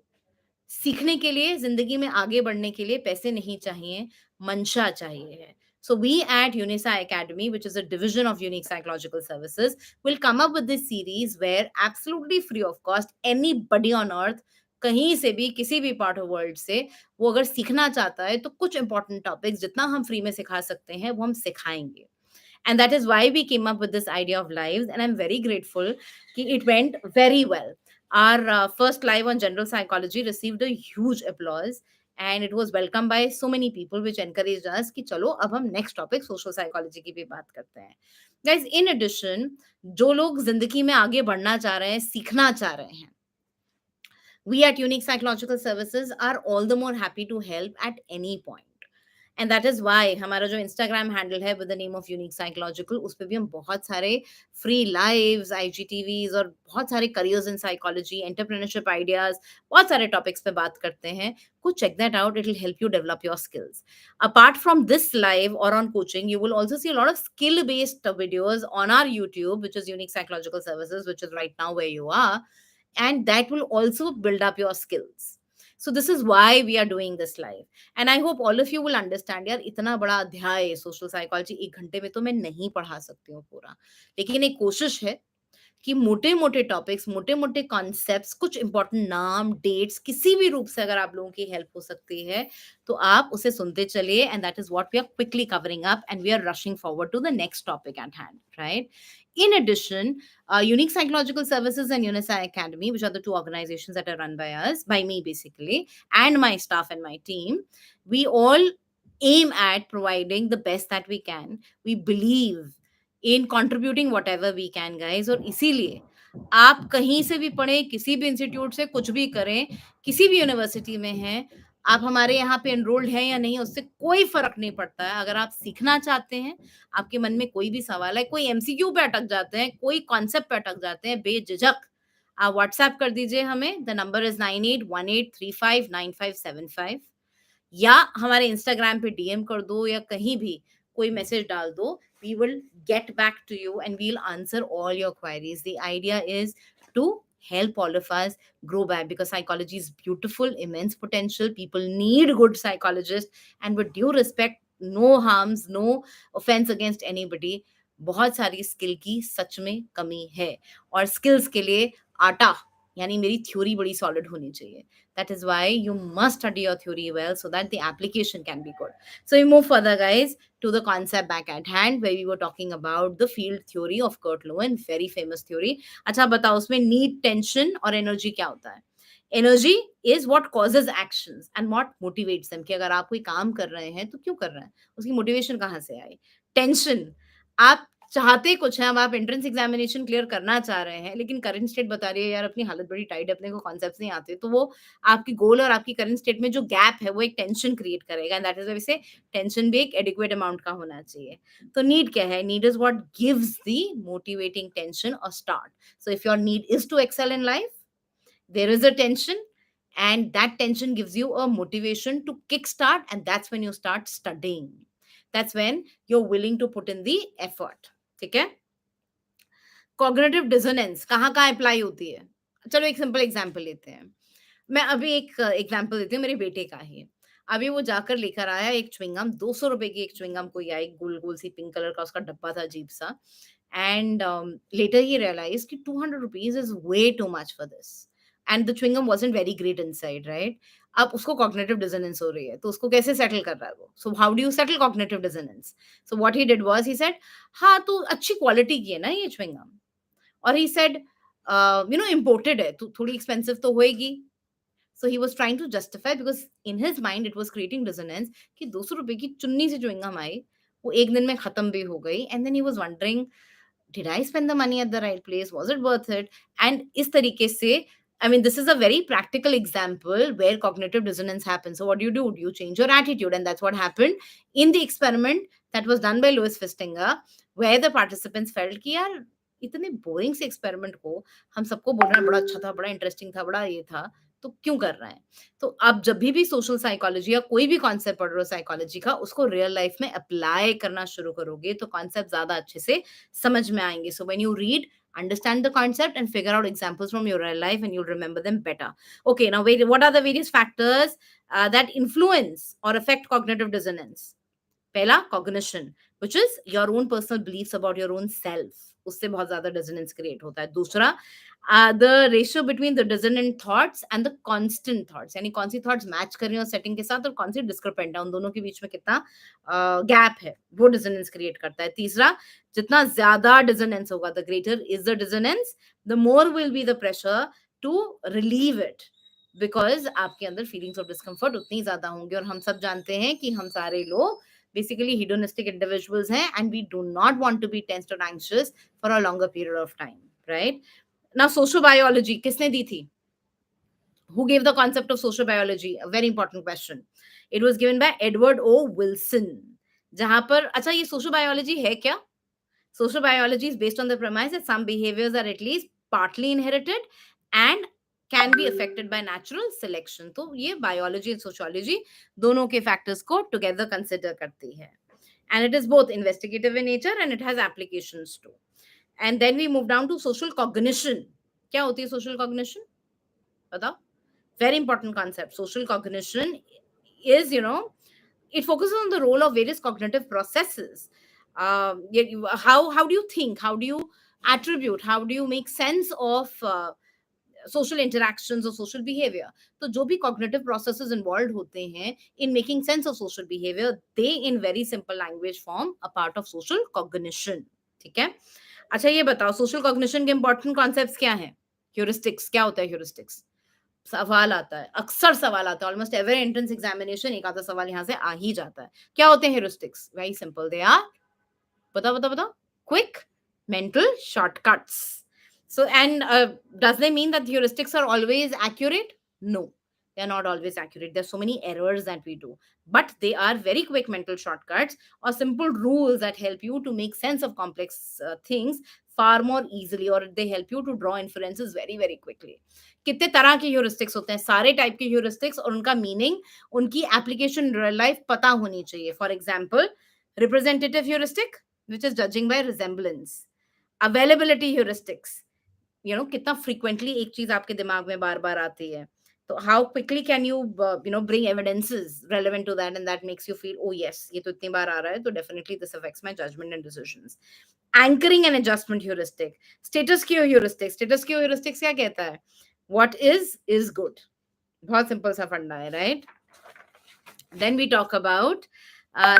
सीखने के लिए, जिंदगी में आगे बढ़ने के लिए पैसे नहीं चाहिए, मंशा चाहिए है. So we at Unisa Academy, which is a division of Unique Psychological Services, will come up with this series where absolutely free of cost, anybody on earth, कहीं से भी, किसी भी पार्ट ऑफ वर्ल्ड से, वो अगर सीखना चाहता है तो कुछ इंपॉर्टेंट टॉपिक्स जितना हम फ्री में सिखा सकते हैं वो हम सिखाएंगे. And that is why we came up with this idea of lives, and I'm very grateful कि it went very well. Our first live on general psychology received a huge applause, and it was welcomed by so many people, which encouraged us कि चलो अब हम next topic social psychology की भी बात करते हैं. Guys, in addition, जो लोग जिंदगी में आगे बढ़ना चाह रहे हैं, सीखना चाह रहे हैं, we at Unique Psychological Services are all the more happy to help at any point. And that is why हमारा जो इंस्टाग्राम हैंडल है with the name of unique psychological, उस पर भी हम बहुत सारे फ्री लाइव्स, आईजीटीवीज और बहुत सारे careers in psychology, entrepreneurship ideas, बहुत सारे टॉपिक्स पे बात करते हैं. go check that out, it will help you develop your skills. Apart from this live or on coaching, you will also see a lot of skill based videos on our YouTube, which is Unique Psychological Services, which is right now where you are, and that will also build up your skills. So this is why we are doing this live, and I hope all of you will understand. यार इतना बड़ा अध्याय social psychology एक घंटे में तो मैं नहीं पढ़ा सकती हूँ पूरा, लेकिन एक कोशिश है कि मोटे मोटे टॉपिक्स, मोटे मोटे कॉन्सेप्ट्स, कुछ इंपॉर्टेंट नाम, डेट्स, किसी भी रूप से अगर आप लोगों की हेल्प हो सकती है तो आप उसे सुनते चलिए. And that is what we are quickly covering up, and we are rushing forward to the next topic at hand, right? In addition, Unique Psychological Services and Unisa Academy, which are the two organizations that are run by us, by me basically, and my staff and my team, we all aim at providing the best that we can. We believe in contributing whatever we can, guys. और इसीलिए आप कहीं से भी पढ़ें, किसी भी institute से कुछ भी करें, किसी भी यूनिवर्सिटी में हैं, आप हमारे यहाँ पे एनरोल्ड हैं या नहीं उससे कोई फर्क नहीं पड़ता है। अगर आप सीखना चाहते हैं, आपके मन में कोई भी सवाल है, कोई एमसीक्यू पे अटक जाते हैं, कोई कॉन्सेप्ट पे अटक जाते हैं, बेझिझक आप व्हाट्सएप कर दीजिए हमें। द नंबर इज 9818359575, या हमारे इंस्टाग्राम पे डीएम कर दो, या कहीं भी कोई मैसेज डाल दो। We will get back to you and we'll answer all your queries. The idea is to help all of us grow back, because psychology is beautiful, immense potential. People need good psychologists, and with due respect, no harms, no offense against anybody, बहुत सारी skill की सच में कमी है। और skills के लिए आटा यानी मेरी थ्योरी बड़ी सॉलिड होनी चाहिए। That is why you must study your theory well so that the application can be good. So we move further, guys, to the concept back at hand, where we were talking about the field theory of Kurt Lewin, very famous theory. अच्छा बताओ उसमें need, tension और energy क्या होता है? Energy is what causes actions and what motivates them, कि अगर आप कोई काम कर रहे हैं तो क्यों कर रहे हैं, उसकी मोटिवेशन कहाँ से आई? टेंशन, आप चाहते कुछ हैं, अब आप एंट्रेंस एग्जामिनेशन क्लियर करना चाह रहे हैं, लेकिन करंट स्टेट बता रही है यार अपनी हालत बड़ी टाइट है, अपने को कॉन्सेप्ट्स नहीं आते, तो वो आपकी गोल और आपकी करंट स्टेट में जो गैप है वो एक टेंशन क्रिएट करेगा। एंड दैट इज व्हाई से टेंशन भी एक एडिक्वेट अमाउंट का होना चाहिए। तो नीड क्या है? Need is what gives the motivating tension और start. So if your need is to excel in life, there is a tension, and that tension gives you a motivation to kickstart, and that's when you start studying. That's when you're willing to put in the effort. ठीक है? Cognitive dissonance कहाँ कहाँ apply होती है? चलो एक simple example लेते हैं। मैं अभी एक एग्जांपल देती हूँ मेरे बेटे का ही। अभी वो जाकर लेकर आया एक च्युइंगम, ₹200 की एक च्युइंगम कोई आई, गोल-गोल सी पिंक कलर का उसका डब्बा था अजीब-सा। एंड लेटर ही रियलाइज्ड कि ₹200 is way too much for this, and the chewing gum wasn't very great inside, right? अब उसको कॉग्निटिव डिसोनेंस हो रही है, तो उसको कैसे सेटल कर रहा है वो? So how do you settle cognitive dissonance? So what he did was he said, "हाँ, तो अच्छी क्वालिटी की है ना ये च्युइंगम?" और ही सेड, इम्पोर्टेड है तो थोड़ी एक्सपेंसिव तो होएगी। So he was trying to justify, because in his mind it was creating dissonance कि ₹200 की चुन्नी सी च्युइंगम आई, वो एक दिन में खत्म भी हो गई, and then he was wondering, did I spend the money at the right place? Was it worth it? And इस तरीके से, I mean, this is a very practical example where cognitive dissonance happens. So what do? You change your attitude, and that's what happened in the experiment that was done by Louis Fistinger, where the participants felt कि यार इतने boring से experiment को हम सबको बोल रहे हैं बड़ा अच्छा था, बड़ा इंटरेस्टिंग था, बड़ा ये था, तो क्यों कर रहे हैं? तो आप जब भी सोशल साइकोलॉजी या कोई भी कॉन्सेप्ट पढ़ रहे हो साइकोलॉजी का, उसको रियल लाइफ में अप्लाई करना शुरू करोगे तो कॉन्सेप्ट ज्यादा अच्छे से समझ में आएंगे. So when you read, understand the concept and figure out examples from your real life, and you'll remember them better. Okay, now wait, what are the various factors that influence or affect cognitive dissonance? पहला cognition, which is your own personal beliefs about your own self, उससे बहुत ज्यादा dissonance create होता है. दूसरा, the ratio between the dissonant thoughts and the constant thoughts, यानी कौन सी thoughts match कर रही हो सेटिंग के साथ और कौन सी डिस्क्रिपेंट है, उन दोनों के बीच में कितना गैप है, वो डिसोनेंस क्रिएट करता है. तीसरा, जितना ज्यादा डिसोनेंस होगा, the greater is the dissonance, the more will be the pressure to relieve it, because आपके अंदर फीलिंग्स ऑफ डिस्कम्फर्ट उतनी ज्यादा होंगे. और हम सब जानते हैं कि हम सारे लोग basically hedonistic individuals hain, and we do not want to be tensed or anxious for a longer period of time, right? Now sociobiology किसने दी थी? Who gave the concept of sociobiology? A very important question. It was given by Edward O. Wilson. जहां पर, अच्छा ये sociobiology है क्या? Sociobiology is based on the premise that some behaviors are at least partly inherited and can be affected by natural selection. तो ये biology and sociology दोनों के factors को together consider करती है. And it is both investigative in nature and it has applications too. And then we move down to social cognition. क्या होती है social cognition? बताओ. Very important concept. Social cognition is, it focuses on the role of various cognitive processes. How do you think? How do you attribute? How do you make sense of social interactions or social behavior? तो जो भी cognitive processes involved होते हैं in making sense of social behavior, they in very simple language form a part of social cognition. ठीक है? अच्छा ये बताओ, social cognition के important concepts क्या हैं? Heuristics, क्या होता है heuristics? सवाल आता है, अक्सर सवाल आता है, ऑलमोस्ट एवरी एंट्रेंस एग्जामिनेशन एक आधा सवाल यहाँ से आ ही जाता है. क्या होते हैं हेuristics? वेरी सिंपल, दे आर, बताओ बताओ बताओ, quick mental shortcuts. So and does they mean that heuristics are always accurate? No. They are not always accurate. There's so many errors that we do, but they are very quick mental shortcuts or simple rules that help you to make sense of complex things far more easily, or they help you to draw inferences very very quickly. कितने तरह के heuristics होते हैं, सारे type के heuristics, और उनका meaning, उनकी एप्लीकेशन रियल लाइफ पता होनी चाहिए. For example, representative heuristic, which is judging by resemblance. Availability heuristics, कितना frequently एक चीज आपके दिमाग में बार बार आती है, तो how quickly can you bring evidences relevant to that, and that makes you feel, oh yes, ये तो इतनी बार आ रहा है, तो definitely this affects my judgment and decisions. Anchoring and adjustment heuristic. Status quo heuristic. Status quo heuristics क्या कहता है? What is good. बहुत simple सा फंडा है, right? Then we talk about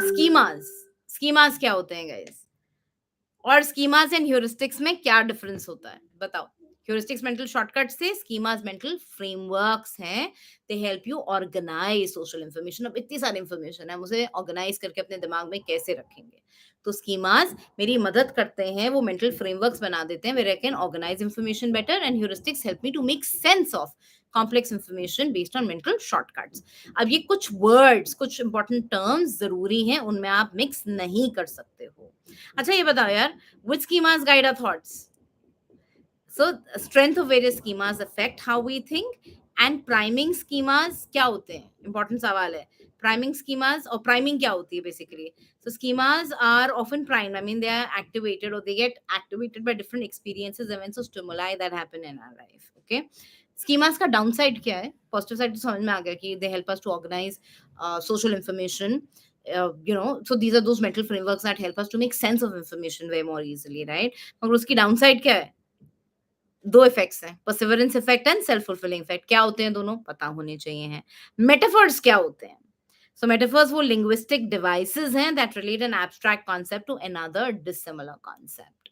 schemas. Schemas क्या होते हैं, guys? और स्कीमास एंड ह्यूरिस्टिक्स में क्या डिफरेंस होता है, बताओ. ह्यूरिस्टिक्स मेंटल शॉर्टकट से, स्कीमास मेंटल फ्रेमवर्क्स हैं. They help you organise social information. अब इतनी सारी इंफॉर्मेशन है, मुझे ऑर्गेनाइज करके अपने दिमाग में कैसे रखेंगे, तो स्कीमास मेरी मदद करते हैं, वो मेंटल फ्रेमवर्क्स बना देते हैं where I can organise information better, and heuristics help me to make sense of complex information based on mental shortcuts. अब ये कुछ वर्ड्स, कुछ इंपॉर्टेंट टर्म्स जरूरी हैं, उनमें आप मिक्स नहीं कर सकते हो. अच्छा ये बताओ यार, which schemas guide our thoughts? So strength of various schemas affect how we think, and priming schemas क्या होते हैं, important सवाल है. Priming schemas, और priming क्या होती है basically? So schemas are often primed. I mean, they are activated, or they get activated by different experiences, events, or stimuli that happen in our life. Okay. Schemas का downside क्या है? Positive side तो समझ में आ गया कि they help us to organize social information. So these are those mental frameworks that help us to make sense of information way more easily, right? मगर उसकी downside क्या है? दो इफेक्ट्स हैं, perseverance effect and self fulfilling effect. क्या होते हैं दोनों, पता होने चाहिए हैं. मेटाफर्स क्या होते हैं? सो मेटाफर्स वो लिंग्विस्टिक डिवाइसेस हैं that relate an abstract concept to another dissimilar concept.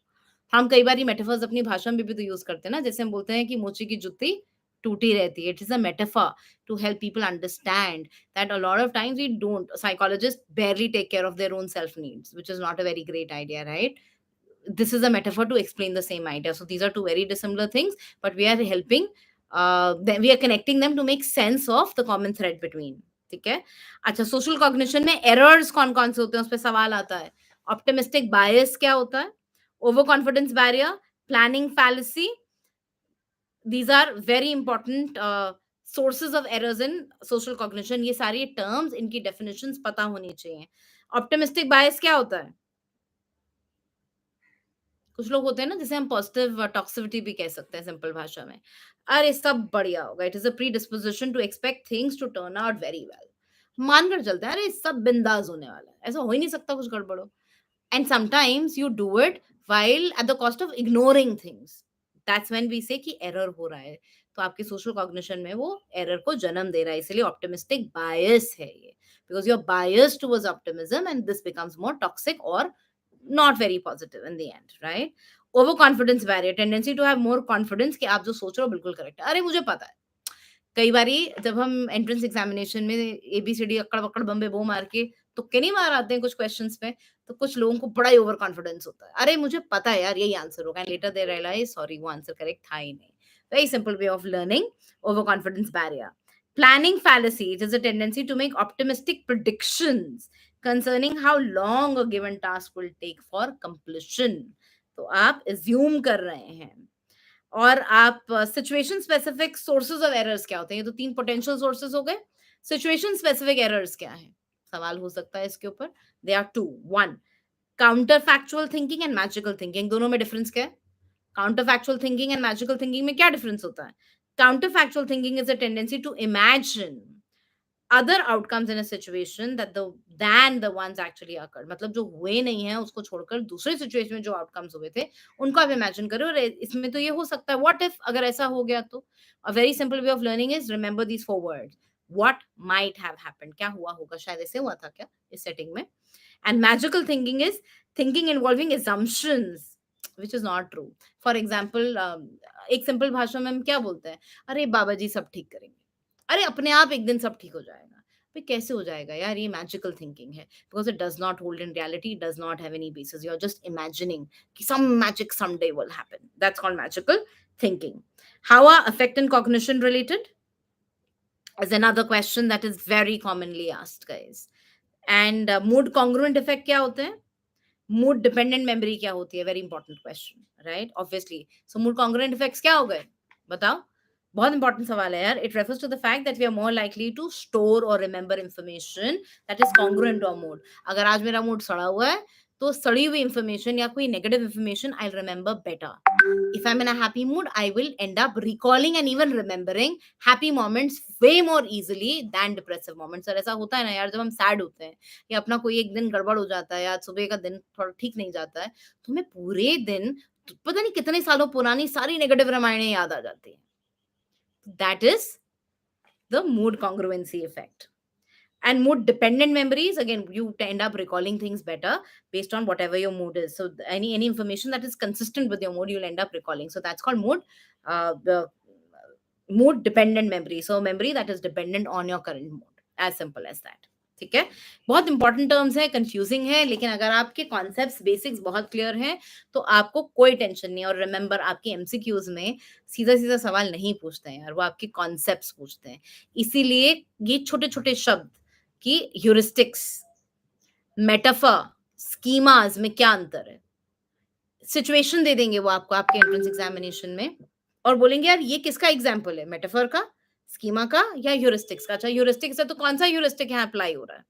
हम कई बार ये मेटाफर्स अपनी भाषा में भी तो यूज करते हैं ना, जैसे हम बोलते हैं कि मोची की जुत्ती टूटी रहती है. It is a metaphor to help people understand that a lot of times we don't, psychologist barely take care of their own self needs, which is not a very great idea, right? This is a metaphor to explain the same idea. So these are two very dissimilar things, but we are helping, we are connecting them to make sense of the common thread between. ठीक है. अच्छा, social cognition में errors कौन कौन से होते हैं, उस पर सवाल आता है. ऑप्टिमिस्टिक बायस क्या होता है, over confidence barrier, planning fallacy. these are very important sources of errors in social cognition. ये सारी terms, इनकी definitions पता होनी चाहिए. ऑप्टिमिस्टिक बायस क्या होता है? कुछ लोग होते हैं ना, जैसे हम पॉजिटिव टॉक्सिविटी भी कह सकते हैं सिंपल भाषा में. अरे सब बढ़िया होगा, it is a predisposition to expect things to turn out very well. मानकर चलते हैं, अरे सब बिंदास होने वाला है, ऐसा हो ही नहीं सकता कुछ गड़बड़ हो. And sometimes you do it while at the cost of ignoring things. That's when we say कि error हो रहा है. तो आपके social cognition में वो error को जन्म दे रहा है, इसलिए optimistic bias है ये. Because you're biased towards optimism, and this becomes more toxic or not very positive in the end, right? Overconfidence barrier, tendency to have more confidence कि आप जो सोच रहे हो बिल्कुल करेक्ट है. अरे मुझे पता है. कई बारी जब हम एंट्रेंस एग्जामिनेशन में एबीसीडी अक्कड़ बक्कड़ बम्बे बो मार के तुक्के नहीं मार आते हैं कुछ क्वेश्चंस पे, तो कुछ लोगों को बड़ा ही ओवर कॉन्फिडेंस होता है. अरे मुझे पता है यार यही आंसर होगा, and later they realise sorry वो आंसर करेक्ट था ही नहीं. Very simple way of learning. Overconfidence barrier. Planning fallacy, it is a tendency to make optimistic predictions concerning how long a given task will take for completion. तो आप assume कर रहे हैं. और आप situation specific sources of errors क्या होते हैं, ये तो तीन पोटेंशियल सोर्सेज हो गए. सिचुएशन स्पेसिफिक एरर्स क्या है, सवाल हो सकता है इसके ऊपर. They are two. One, counterfactual thinking and magical thinking. दोनों में डिफरेंस क्या है? Counterfactual thinking and magical thinking में क्या डिफरेंस होता है? Counterfactual thinking is a tendency to imagine other outcomes in a situation that the than the ones actually occurred. मतलब जो हुए नहीं है उसको छोड़कर दूसरे सिचुएशन में जो आउटकम्स हुए थे उनको आप इमेजिन करो. और इसमें तो ये हो सकता है, व्हाट इफ, अगर ऐसा हो गया तो. A very simple way of learning is remember these four words. What might have happened, क्या हुआ होगा, शायद ऐसे हुआ था क्या इस सेटिंग में. And magical thinking is thinking involving assumptions which is not true. For example, एक सिंपल भाषा में हम क्या बोलते हैं, अरे बाबा जी सब ठीक करेंगे, अरे अपने आप एक दिन सब ठीक हो जाएगा. भाई कैसे हो जाएगा यार, ये मैजिकल थिंकिंग है. Because it does not hold in reality, it does not have any basis, you are just imagining कि some magic someday will happen. That's called magical thinking. How are affect and cognition related? is another question that is very commonly asked, guys. And mood congruent effect क्या होते हैं? Mood dependent memory क्या होती है? Very important question, right? Obviously, so mood congruent effects क्या हो गए? बताओ। बहुत इंपॉर्टेंट सवाल है यार। It refers to the fact that we are more likely to store और remember information that is congruent to our mood. अगर आज मेरा मूड सड़ा हुआ है, तो सड़ी हुई इंफॉर्मेशन या कोई negative information I remember better. If I'm in a happy mood, I will end up recalling and even remembering happy moments way more easily than depressive moments. और ऐसा होता है ना यार, जब हम सैड होते हैं या अपना कोई एक दिन गड़बड़ हो जाता है या सुबह का दिन थोड़ा ठीक नहीं जाता है, तो हमें पूरे दिन पता नहीं कितने सालों पुरानी सारी नेगेटिव रामायणें याद आ जाती हैं। That is the mood congruency effect. And mood dependent memories, again, you end up recalling things better based on whatever your mood is. So any information that is consistent with your mood, you'll end up recalling. So that's called the mood dependent memory. So memory that is dependent on your current mood, as simple as that. ठीक है, बहुत important terms है, confusing है, लेकिन अगर आपके concepts basics बहुत clear हैं तो आपको कोई टेंशन नहीं। और रिमेंबर, आपके एमसीक्यूज में सीधा सीधा सवाल नहीं पूछते हैं यार, वो आपके कॉन्सेप्ट्स पूछते हैं। इसीलिए ये छोटे छोटे शब्द कि ह्यूरिस्टिक्स, मेटाफर, स्कीमास में क्या अंतर है, सिचुएशन दे देंगे वो आपको आपके एंट्रेंस एग्जामिनेशन में, और बोलेंगे यार ये किसका एग्जाम्पल है, मेटाफर का, स्कीमा का, या ह्यूरिस्टिक्स का? अच्छा, ह्यूरिस्टिक्स है तो कौन सा ह्यूरिस्टिक यहाँ अप्लाई हो रहा है?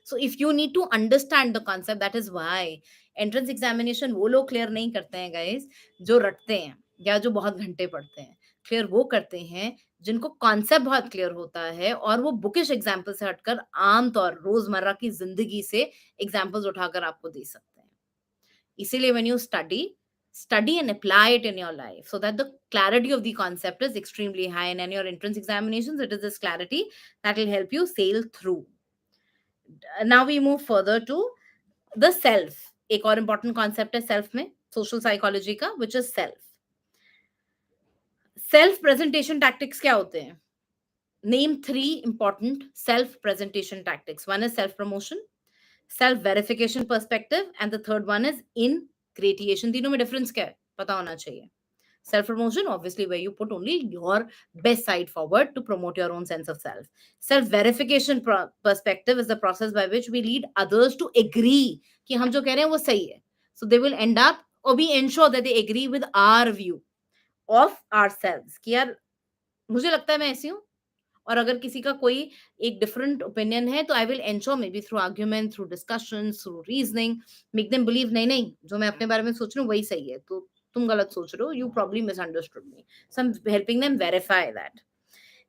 So if you need to understand the concept, that is why entrance examination वो लोग क्लियर नहीं करते हैं गाइस जो रटते हैं या जो बहुत घंटे पढ़ते हैं। क्लियर वो करते हैं जिनको कॉन्सेप्ट बहुत क्लियर होता है और वो बुकिश एग्जाम्पल से हटकर आम तौर रोजमर्रा की जिंदगी से एग्जाम्पल्स उठाकर आपको दे सकते हैं। इसीलिए when you study and apply it in your life so that the clarity of the concept is extremely high, and in your entrance examinations it is this clarity that will help you sail through. Now we move further to the self. एक और important concept है self में social psychology का, which is self presentation tactics। क्या होते हैं? Name 3 important self presentation tactics. One is self promotion, self verification perspective, and the third one is ingratiation. तीनों में डिफरेंस क्या है पता होना चाहिए। Self promotion, obviously, where you put only your best side forward to promote your own sense of self. Self verification perspective is the process by which we lead others to agree कि हम जो कह रहे हैं वो सही है. So they will end up, or we ensure that they agree with our view of ourselves कि यार मुझे लगता है मैं ऐसी हूँ, और अगर किसी का कोई एक डिफरेंट ओपिनियन है तो I will ensure, may be through argument, through discussion, through reasoning, make them believe नहीं नहीं जो मैं अपने बारे में सोच रही हूँ वही सही है, तो तुम गलत सोच रहे हो, you probably misunderstood me. So I am helping them verify that.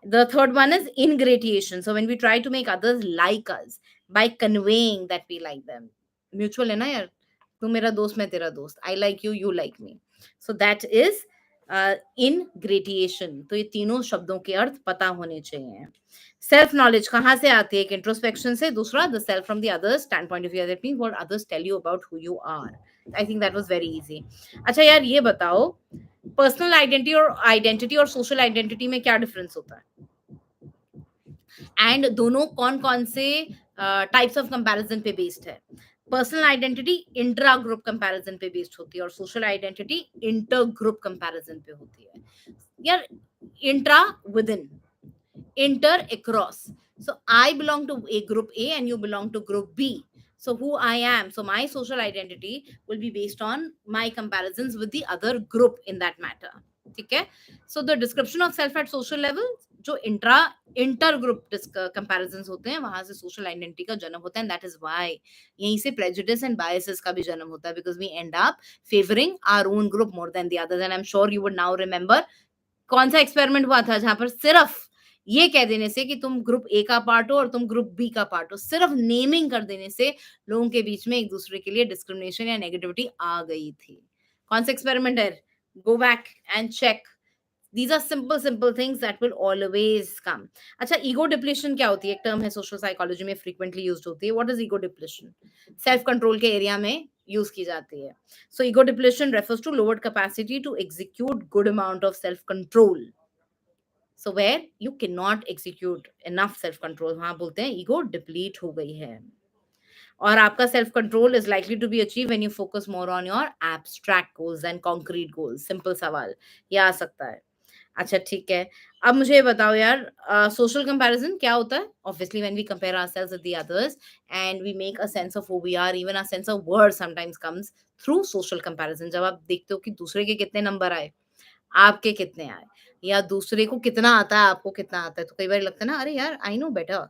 The third one is ingratiation. So when we try to make others like us by conveying that we like them, mutual है ना यार, तू मेरा दोस्त मैं तेरा दोस्त, I like you, you like me. So that is ingratiation. तो ये तीनों शब्दों के अर्थ पता होने चाहिए। सेल्फ नॉलेज कहाँ से आती है? एक इंट्रोस्पेक्शन से, दूसरा the self from the others standpoint of view, that means what others tell you about who you are. I think that was very easy. अच्छा यार ये बताओ, पर्सनल आइडेंटिटी और सोशल आइडेंटिटी में क्या डिफरेंस होता है, एंड दोनों कौन कौन से टाइप्स ऑफ कंपैरिजन पे बेस्ड है? Personal identity intra group comparison पे बेस्ड होती है और social identity inter group comparison पे होती है। यार intra with in, inter across. So I belong to a group A and you belong to group B. So who I am, so my social identity will be based on my comparisons with the other group in that matter. ठीक है? So the description of self at social level, जो inter group comparisons होते हैं वहां से social identity का जन्म होता है, एंड दैट इज व्हाई यहीं से प्रेजुडिस एंड बायसेस का भी जन्म होता है, because we end up favouring our own group more than the others. And I am sure you would now remember कौन सा एक्सपेरिमेंट हुआ था जहां पर सिर्फ ये कह देने से कि तुम ग्रुप ए का पार्ट हो और तुम ग्रुप बी का पार्ट हो, सिर्फ नेमिंग कर देने से लोगों के बीच में एक दूसरे के लिए डिस्क्रिमिनेशन या नेगेटिविटी आ गई थी। कौन सा एक्सपेरिमेंट है? Go back and check. These are simple things that will always come. अच्छा, ईगो डिप्लीशन क्या होती है? एक टर्म है सोशल साइकोलॉजी में फ्रीक्वेंटली यूज्ड होती है। What is ego depletion? Self control के एरिया में यूज की जाती है। So ego depletion refers to lowered capacity to execute good amount of self control. So where you can not execute enough self control, वहां बोलते हैं ego deplete हो गई है। और आपका self control is likely to be achieve when you focus more on your abstract goals and concrete goals. Simple सवाल ये आ सकता है। अच्छा ठीक है। अब मुझे ये बताओ यार, सोशल कंपैरिज़न क्या होता है? Obviously when we compare ourselves with the others and we make a sense of who we are, even a sense of worth sometimes comes through social comparison. जब आप देखते हो कि दूसरे के कितने नंबर आए, आपके कितने आए, या दूसरे को कितना आता है, आपको कितना आता है, तो कई बार लगता है ना, अरे यार आई नो बेटर,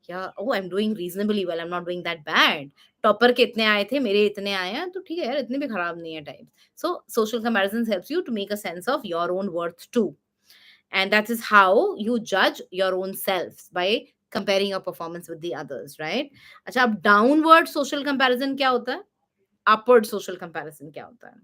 या oh I am doing reasonably well, I am not doing that bad. Topper के इतने आए थे, मेरे इतने आए हैं, तो ठीक है यार, इतने भी खराब नहीं है type. So social comparison helps you to make a sense of your own worth too, and that is how you judge your own selves, by comparing your performance with the others, right? अच्छा, अब downward social comparison क्या होता है? Upward social comparison क्या होता है?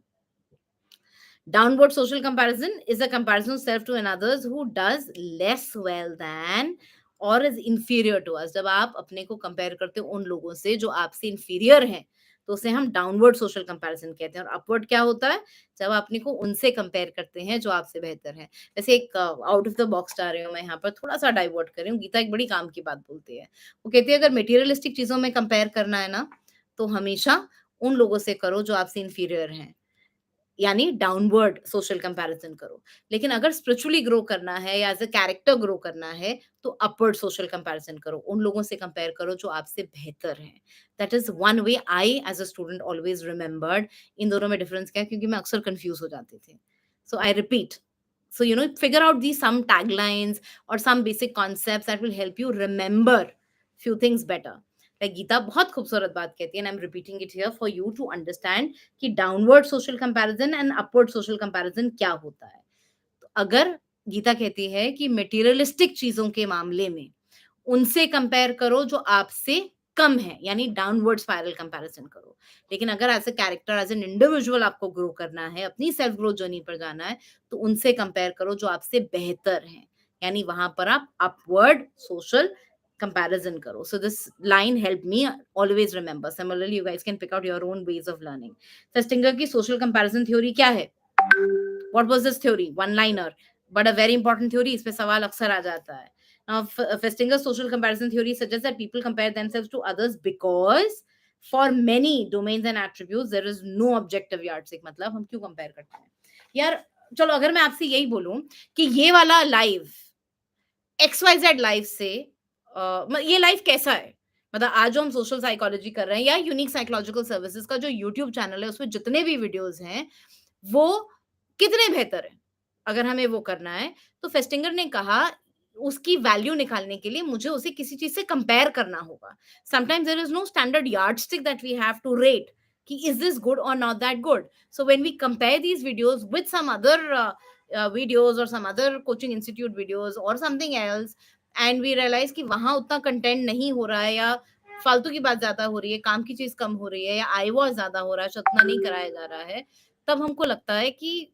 Downward social comparison is a comparison of self to another's who does less well than or is inferior to us. जब आप अपने को कंपेयर करते हो उन लोगों से जो आपसे इंफीरियर हैं, तो उसे हम डाउनवर्ड सोशल कंपैरिजन कहते हैं। और अपवर्ड क्या होता है? जब आप अपने को उनसे कंपेयर करते हैं जो आपसे बेहतर हैं। वैसे एक आउट ऑफ द बॉक्स जा रही हूँ मैं यहाँ पर, थोड़ा-सा डाइवर्ट कर रही हूँ। गीता एक बड़ी काम की बात बोलती है। वो कहती है, अगर मटेरियलिस्टिक चीज़ों में कंपेयर करना है ना, तो हमेशा उन लोगों से करो जो आपसे इंफीरियर हैं। यानी डाउनवर्ड सोशल कंपैरिजन करो। लेकिन अगर स्पिरिचुअली ग्रो करना है या एज़ अ कैरेक्टर ग्रो करना है, तो अपवर्ड सोशल कंपैरिजन करो। उन लोगों से कंपेयर करो जो आपसे बेहतर हैं। That is one way I as a student always remembered. इन दोनों में डिफरेंस क्या है? क्योंकि मैं अक्सर कन्फ्यूज़ हो जाती थी। So I repeat, so figure out these some taglines or some basic concepts that will help you remember few things better. Like Gita बहुत खूबसूरत बात कहती है, and I'm repeating it here for you to understand कि downward social comparison and upward social comparison क्या होता है। तो अगर गीता कहती है कि मटेरियलिस्टिक चीजों के मामले में उनसे कंपेयर करो जो आपसे कम है, यानी डाउनवर्ड स्पाइरल कंपैरिजन करो। लेकिन अगर as a character, as an individual आपको ग्रो करना है, अपनी सेल्फ ग्रोथ जर्नी पर जाना है, तो उनसे कंपेयर करो जो आपसे बेहतर हैं, यानी वहां पर आप upward social comparison karo. So this line helped me always remember. Similarly, you guys can pick out your own ways of learning. Festinger की social comparison theory क्या है? What was this theory? One liner, but a very important theory. इसमें सवाल अक्सर आ जाता है. Now, Festinger's social comparison theory suggests that people compare themselves to others because for many domains and attributes there is no objective yardstick. मतलब हम क्यों compare करते हैं? यार चलो, अगर मैं आपसे यही बोलूं कि ये वाला लाइव XYZ लाइफ से ये लाइफ कैसा है? मतलब आज जो हम सोशल साइकोलॉजी कर रहे हैं या यूनिक साइकोलॉजिकल सर्विसेज का जो यूट्यूब चैनल है, उसमें जितने भी वीडियोस हैं, वो कितने बेहतर हैं? अगर हमें वो करना है, तो फेस्टिंगर ने कहा उसकी वैल्यू निकालने के लिए मुझे उसे किसी चीज़ से कंपेयर करना होगा। Sometimes there is no standard yardstick that we have to rate कि इज़ दिस गुड और not that good? So when we compare these videos with some other videos or some other coaching institute videos or something else, and we realise कि वहां उतना content नहीं हो रहा है, या फालतू की बात ज्यादा हो रही है, काम की चीज कम हो रही है, या आई वॉज ज्यादा हो रहा है, उतना नहीं कराया जा रहा है, तब हमको लगता है कि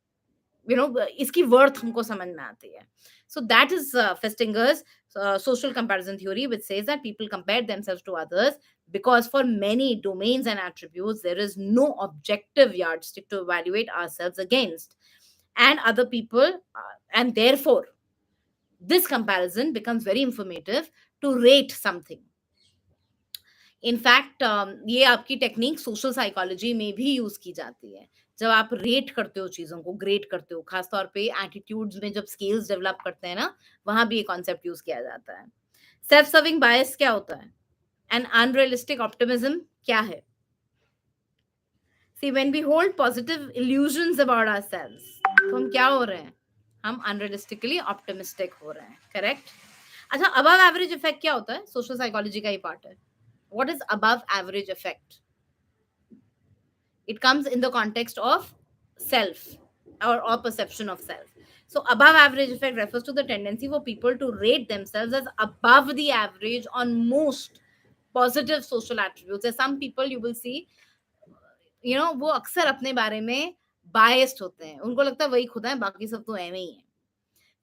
इसकी वर्थ हमको समझ में आती है. So that is Festinger's social comparison theory, which says that people compare themselves to others because for many domains and attributes there is no objective yardstick to evaluate ourselves against and other people, and therefore this comparison becomes very informative to rate something. In fact ये आपकी technique social psychology में भी use की जाती है, जब आप rate करते हो, चीजों को ग्रेड करते हो, खासतौर पे एटीट्यूड्स में जब स्केल्स डेवलप करते हैं ना, वहां भी ये कॉन्सेप्ट यूज किया जाता है. सेल्फ सर्विंग बायस क्या होता है? एंड अनरियलिस्टिक ऑप्टिमिज्म क्या है? See when we hold positive illusions about ourselves, तो हम क्या हो रहे हैं? हम अनरियलिस्टिकली ऑप्टिमिस्टिक हो रहे हैं. करेक्ट. अच्छा, अबव एवरेज इफेक्ट क्या होता है? सोशल साइकोलॉजी का ही पार्ट है. What is above average effect? It comes in the context of self, or perception of self. So above average effect refers to the tendency for people to rate themselves as above the average on most positive social attributes. There's some people you will see, वो अक्सर अपने बारे में biased होते हैं, उनको लगता है वही खुदा है, बाकी सब तो ऐਵੇਂ ही है.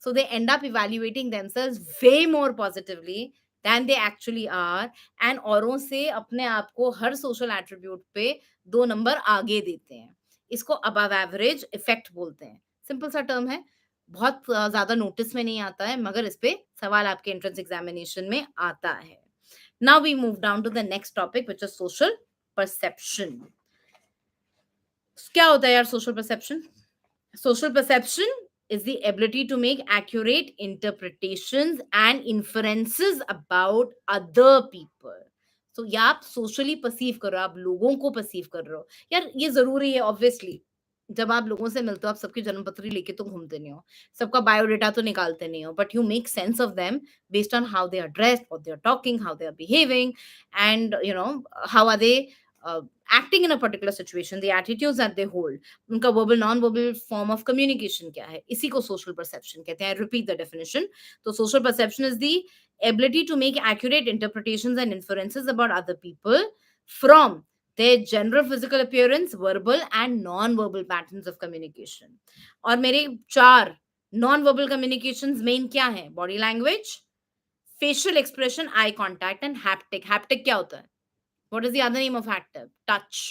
So they end up evaluating themselves way more positively than they actually are, and औरों से अपने आप को हर social attribute पे 2 नंबर आगे देते हैं. इसको above average effect बोलते हैं. सिंपल सा टर्म है, बहुत ज्यादा नोटिस में नहीं आता है, मगर इस पे सवाल आपके एंट्रेंस एग्जामिनेशन में आता है. Now we move down to the next topic, which is social perception. क्या होता है यार social perception? Social perception is the ability to make accurate interpretations and inferences about other people. So या आप socially perceive कर रहे हो, आप लोगों को परसीव कर रहे हो। यार ये जरूरी है ऑब्वियसली, जब आप लोगों से मिलते हो आप सबकी जन्म पत्री लेके तो घूमते नहीं हो, सबका बायोडेटा तो निकालते नहीं हो, but you make sense of them based on how they are dressed, what they are talking, how they are behaving, and how are they uh, acting in a particular situation, the attitudes that they hold, उनका verbal non verbal form of communication क्या है, इसी को social perception कहते हैं। Repeat the definition. तो social perception is the ability to make accurate interpretations and inferences about other people from their general physical appearance, verbal and non-verbal patterns of communication। और मेरे 4 non-verbal communications main क्या है? Body language, facial expression, eye contact and haptic। haptic क्या होता है? What is the other name of haptic? Touch।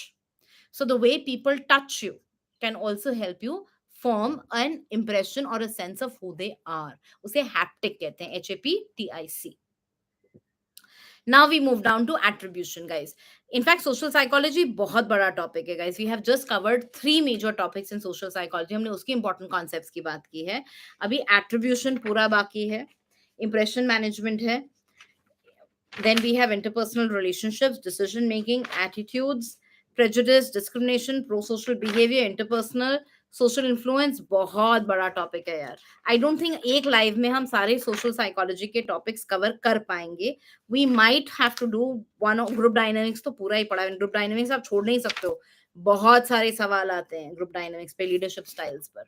So the way people touch you can also help you form an impression or a sense of who they are। उसे haptic कहते हैं, HAPTIC। Now we move down to attribution, guys। In fact, social psychology बहुत बड़ा topic है, guys। We have just covered 3 major topics in social psychology। हमने उसकी important concepts की बात की है। अभी attribution पूरा बाकी है, impression management है, then we have interpersonal relationships, decision making, attitudes, prejudice, discrimination, pro-social behavior, interpersonal, social influence। बहुत बड़ा टॉपिक है यार। आई डोंट थिंक एक लाइव में हम सारे सोशल साइकोलॉजी के टॉपिक्स कवर कर पाएंगे। We might have to do one. Group dynamics तो पूरा ही पड़ा है, ग्रुप डायनामिक्स आप छोड़ नहीं सकते हो, बहुत सारे सवाल आते हैं ग्रुप डायनामिक्स पे, लीडरशिप स्टाइल्स पर।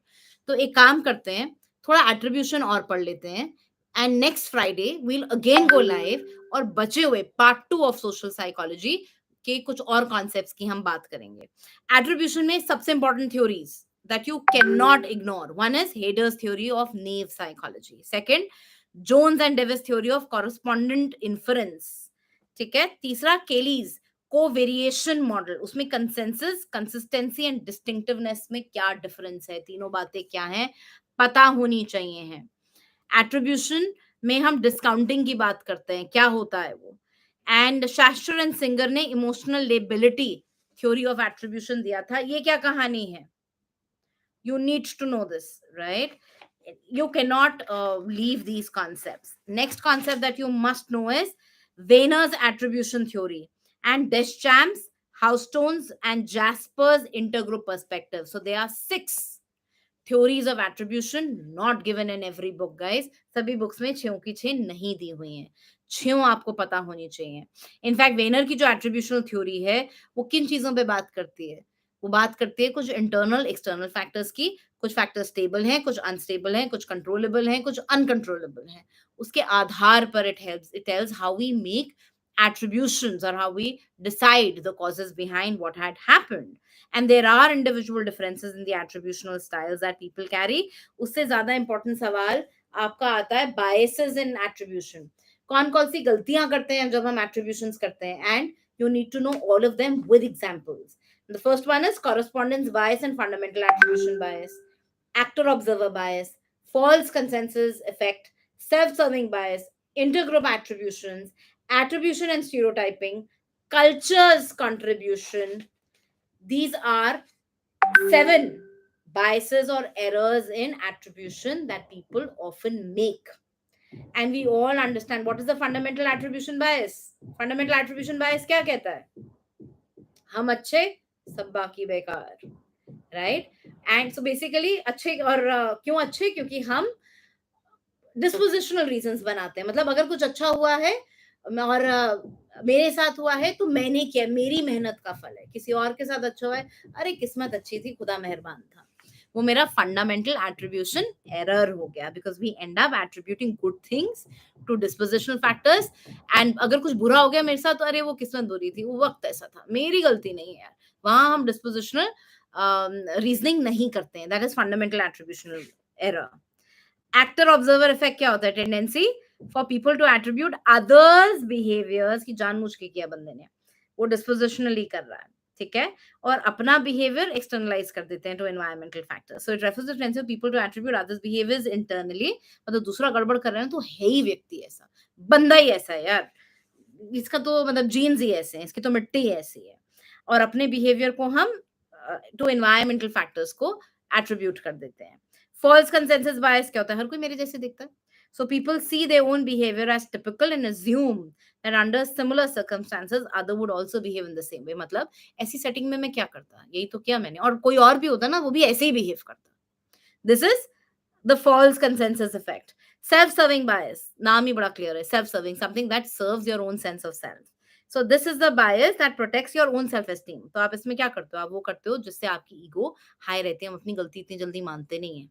तो एक काम करते हैं, थोड़ा एट्रीब्यूशन और पढ़ लेते हैं, and next Friday we'll again go live और बचे हुए पार्ट 2 ऑफ सोशल साइकोलॉजी के कुछ और कॉन्सेप्ट्स की हम बात करेंगे। एट्रीब्यूशन में सबसे important theories that you cannot ignore, one is Hader's theory of naive psychology, second Jones and Davis theory of correspondent inference, ठीक है, तीसरा केलीज कोवेरिएशन मॉडल, उसमें कंसेंसस, कंसिस्टेंसी एंड डिस्टिंक्टिवनेस में क्या डिफरेंस है, तीनों बातें क्या हैं पता होनी चाहिए है। एट्रीब्यूशन में हम डिस्काउंटिंग की बात करते हैं, क्या होता है वो, एंड शास्त्र एंड सिंगर ने emotional liability theory of attribution दिया था। ये क्या कहानी है? You need to know this, right? You cannot leave these concepts। next concept that you must know is Wiener's attribution theory and Deschamps, Houstone's and Jasper's intergroup perspective। so there are 6 theories of attribution not given in every book, guys। सभी books में 6 की 6 नहीं दी हुई हैं, 6 आपको पता होनी चाहिए। इनफैक्ट वेनर की जो एट्रीब्यूशनल थ्योरी है वो किन चीजों पे बात करती है? वो बात करती है कुछ इंटरनल एक्सटर्नल फैक्टर्स की, कुछ फैक्टर्स स्टेबल हैं, कुछ अनस्टेबल हैं, कुछ कंट्रोलेबल हैं, कुछ अनकंट्रोलेबल हैं। उसके आधार पर it tells how we make attributions or how we decide the causes behind what had happened। and there are individual differences in the attributional styles that people carry। उससे ज्यादा important सवाल आपका आता है biases in attribution। कौन कौन सी गलतियां करते हैं जब हम attributions करते हैं, and you need to know all of them with examples। the first one is correspondence bias and fundamental attribution bias, actor observer bias, false consensus effect, self-serving bias, intergroup attributions, attribution and stereotyping, culture's contribution। These are 7 biases or errors in attribution that people often make। and we all understand what is the fundamental attribution bias। fundamental attribution bias क्या कहता है? हम अच्छे सब बाकी बेकार, right? And so basically अच्छे, और क्यों अच्छे? क्योंकि हम डिस्पोजिशनल रीजंस बनाते हैं। मतलब अगर कुछ अच्छा हुआ है और मेरे साथ हुआ है तो मैंने किया, मेरी मेहनत का फल है। किसी और के साथ अच्छा हुआ है, अरे किस्मत अच्छी थी, खुदा मेहरबान था। वो मेरा फंडामेंटल एट्रीब्यूशन एरर हो गया, because we end up attributing good things to dispositional factors. And अगर कुछ बुरा हो गया मेरे साथ तो अरे वो किस्मत बुरी थी, वो वक्त ऐसा था, मेरी गलती नहीं है यार। वहां हम डिस्पोजिशनल रीजनिंग नहीं करते हैं। That is fundamental attributional error. Actor observer effect क्या होता है? Tendency for people to attribute others behaviours की जानबूझ के किया बंदे ने, वो डिस्पोजिशनली कर रहा है, ठीक है, और अपना बिहेवियर एक्सटर्नलाइज कर देते हैं to environmental factors. So it refers to tendency of people to attribute others behaviours internally. मतलब दूसरा गड़बड़ कर रहे हैं तो है ही व्यक्ति ऐसा, बंदा ही ऐसा है यार, इसका तो मतलब जीन्स ही ऐसे हैं, इसकी तो मिट्टी ऐसी है, और अपने बिहेवियर को हम टू एनवायरमेंटल फैक्टर्स को एट्रीब्यूट कर देते हैं। फॉल्स कंसेंसस बायस क्या होता है? हर कोई मेरे जैसे दिखता है. So people see their own behavior as typical and assume that under similar circumstances other would also behave in the same way. मतलब ऐसी सेटिंग में मैं क्या करता, यही तो किया मैंने, और कोई और भी होता ना वो भी ऐसे ही बिहेव करता. This is the false consensus effect. Self-serving bias, naam hi bada clear hai. Self-serving, something that serves your own sense of self. So this is the bias that protects your own self-esteem. तो आप इसमें क्या करते हो? आप वो करते हो जिससे आपकी ईगो हाई रहती है. हम अपनी गलती इतनी जल्दी मानते नहीं है.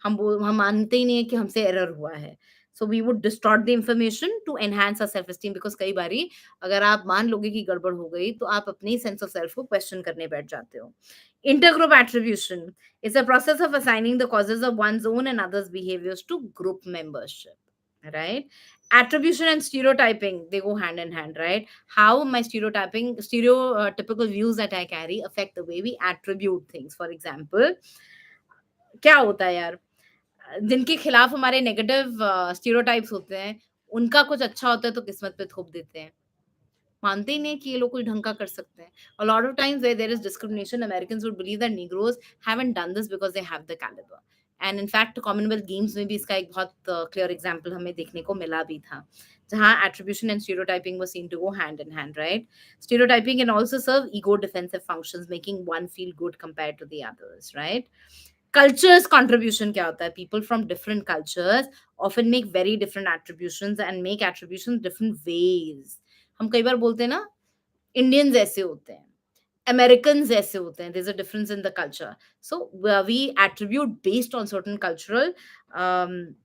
हम मानते ही नहीं है कि हमसे एरर हुआ है. So we would distort the information to enhance our self-esteem, because कई बारी अगर आप मान लोगे कि गड़बड़ हो गई तो आप अपनी sense of self को क्वेश्चन करने बैठ जाते हो. Intergroup attribution is a process of assigning the causes of one's own and others' behaviors to group membership, right? Attribution and stereotyping, they go hand in hand, right? How my stereotypical views that I carry affect the way we attribute things. For example, क्या होता है यार, जिनके खिलाफ हमारे negative stereotypes होते हैं, उनका कुछ अच्छा होता है तो किस्मत पे थोप देते हैं. मानते ही नहीं कि ये लोग कुछ ढंग का कर सकते हैं. A lot of times where there is discrimination, Americans would believe that Negroes haven't done this because they have the caliber. And in fact, Commonwealth Games में भी इसका एक बहुत clear example हमें देखने को मिला भी था, जहाँ attribution and stereotyping were seen to go hand in hand, right? Stereotyping can also serve ego defensive functions, making one feel good compared to the others, right? Cultures contribution क्या होता है? People from different cultures often make very different attributions and make attributions different ways. हम कई बार बोलते हैं ना, Indians ऐसे होते हैं, अमेरिकन्स ऐसे होते हैं. there's a difference in the culture. So we attribute based on certain cultural um,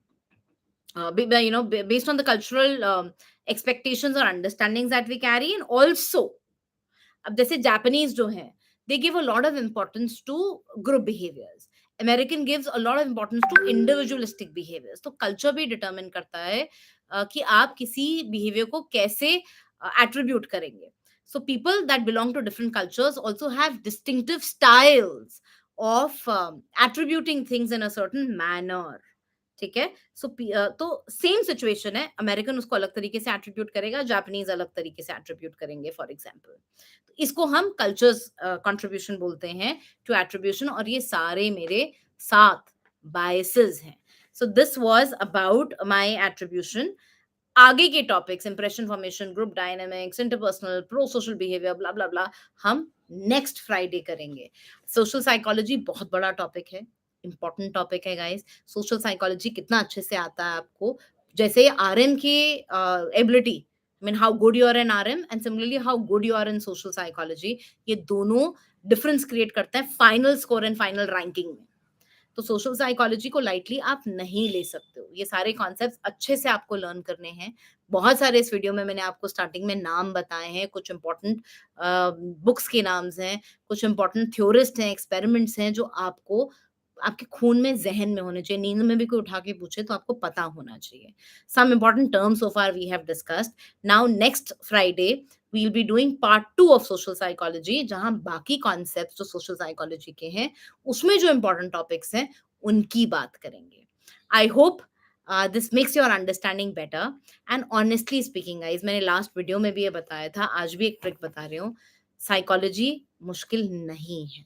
based on the cultural expectations or understandings that we carry. And also, अब जैसे जापानीज जो हैं, they give a lot of importance to group behaviours. American gives a lot of importance to individualistic behaviours. तो culture भी determine करता है कि आप किसी बिहेवियर को कैसे एट्रीब्यूट करेंगे. So people that belong to different cultures also have distinctive styles of attributing things in a certain manner. ठीक है. तो सेम सिचुएशन है, अमेरिकन उसको अलग तरीके से एट्रीब्यूट करेगा, जापानीज अलग तरीके से एट्रीब्यूट करेंगे, फॉर एग्जाम्पल. इसको हम कल्चर्स कंट्रीब्यूशन बोलते हैं टू एट्रीब्यूशन, और ये सारे मेरे 7 बायसेस हैं. So this was about my attribution. आगे के topics, impression formation, group dynamics, interpersonal, pro social behaviour, blah blah blah, हम नेक्स्ट फ्राइडे करेंगे. सोशल साइकोलॉजी बहुत बड़ा टॉपिक है, इंपॉर्टेंट टॉपिक है गाइस. सोशल साइकोलॉजी कितना अच्छे से आता है आपको, जैसे आरएम की ability, I mean how good you are in RM and similarly how good you are in social psychology, ये दोनों डिफरेंस क्रिएट करते हैं final score and final ranking में. तो सोशल साइकोलॉजी को लाइटली आप नहीं ले सकते हो. ये सारे कॉन्सेप्ट्स अच्छे से आपको लर्न करने हैं. बहुत सारे इस वीडियो में मैंने आपको स्टार्टिंग में नाम बताए हैं, कुछ इंपॉर्टेंट बुक्स के नाम्स हैं, कुछ इंपॉर्टेंट थ्योरिस्ट हैं, एक्सपेरिमेंट्स हैं, जो आपको आपके खून में, ज़हन में होने चाहिए. नींद में भी कोई उठा के पूछे तो आपको पता होना चाहिए. Some important terms so far we have discussed. Now next Friday we will be doing part 2 of social psychology, जहां बाकी कॉन्सेप्ट्स जो सोशल साइकोलॉजी के हैं, उसमें जो इंपॉर्टेंट टॉपिक्स हैं, उनकी बात करेंगे. I hope this makes your understanding better. And honestly speaking guys, मैंने लास्ट वीडियो में भी ये बताया था, आज भी एक ट्रिक बता रही हूँ. साइकोलॉजी मुश्किल नहीं है.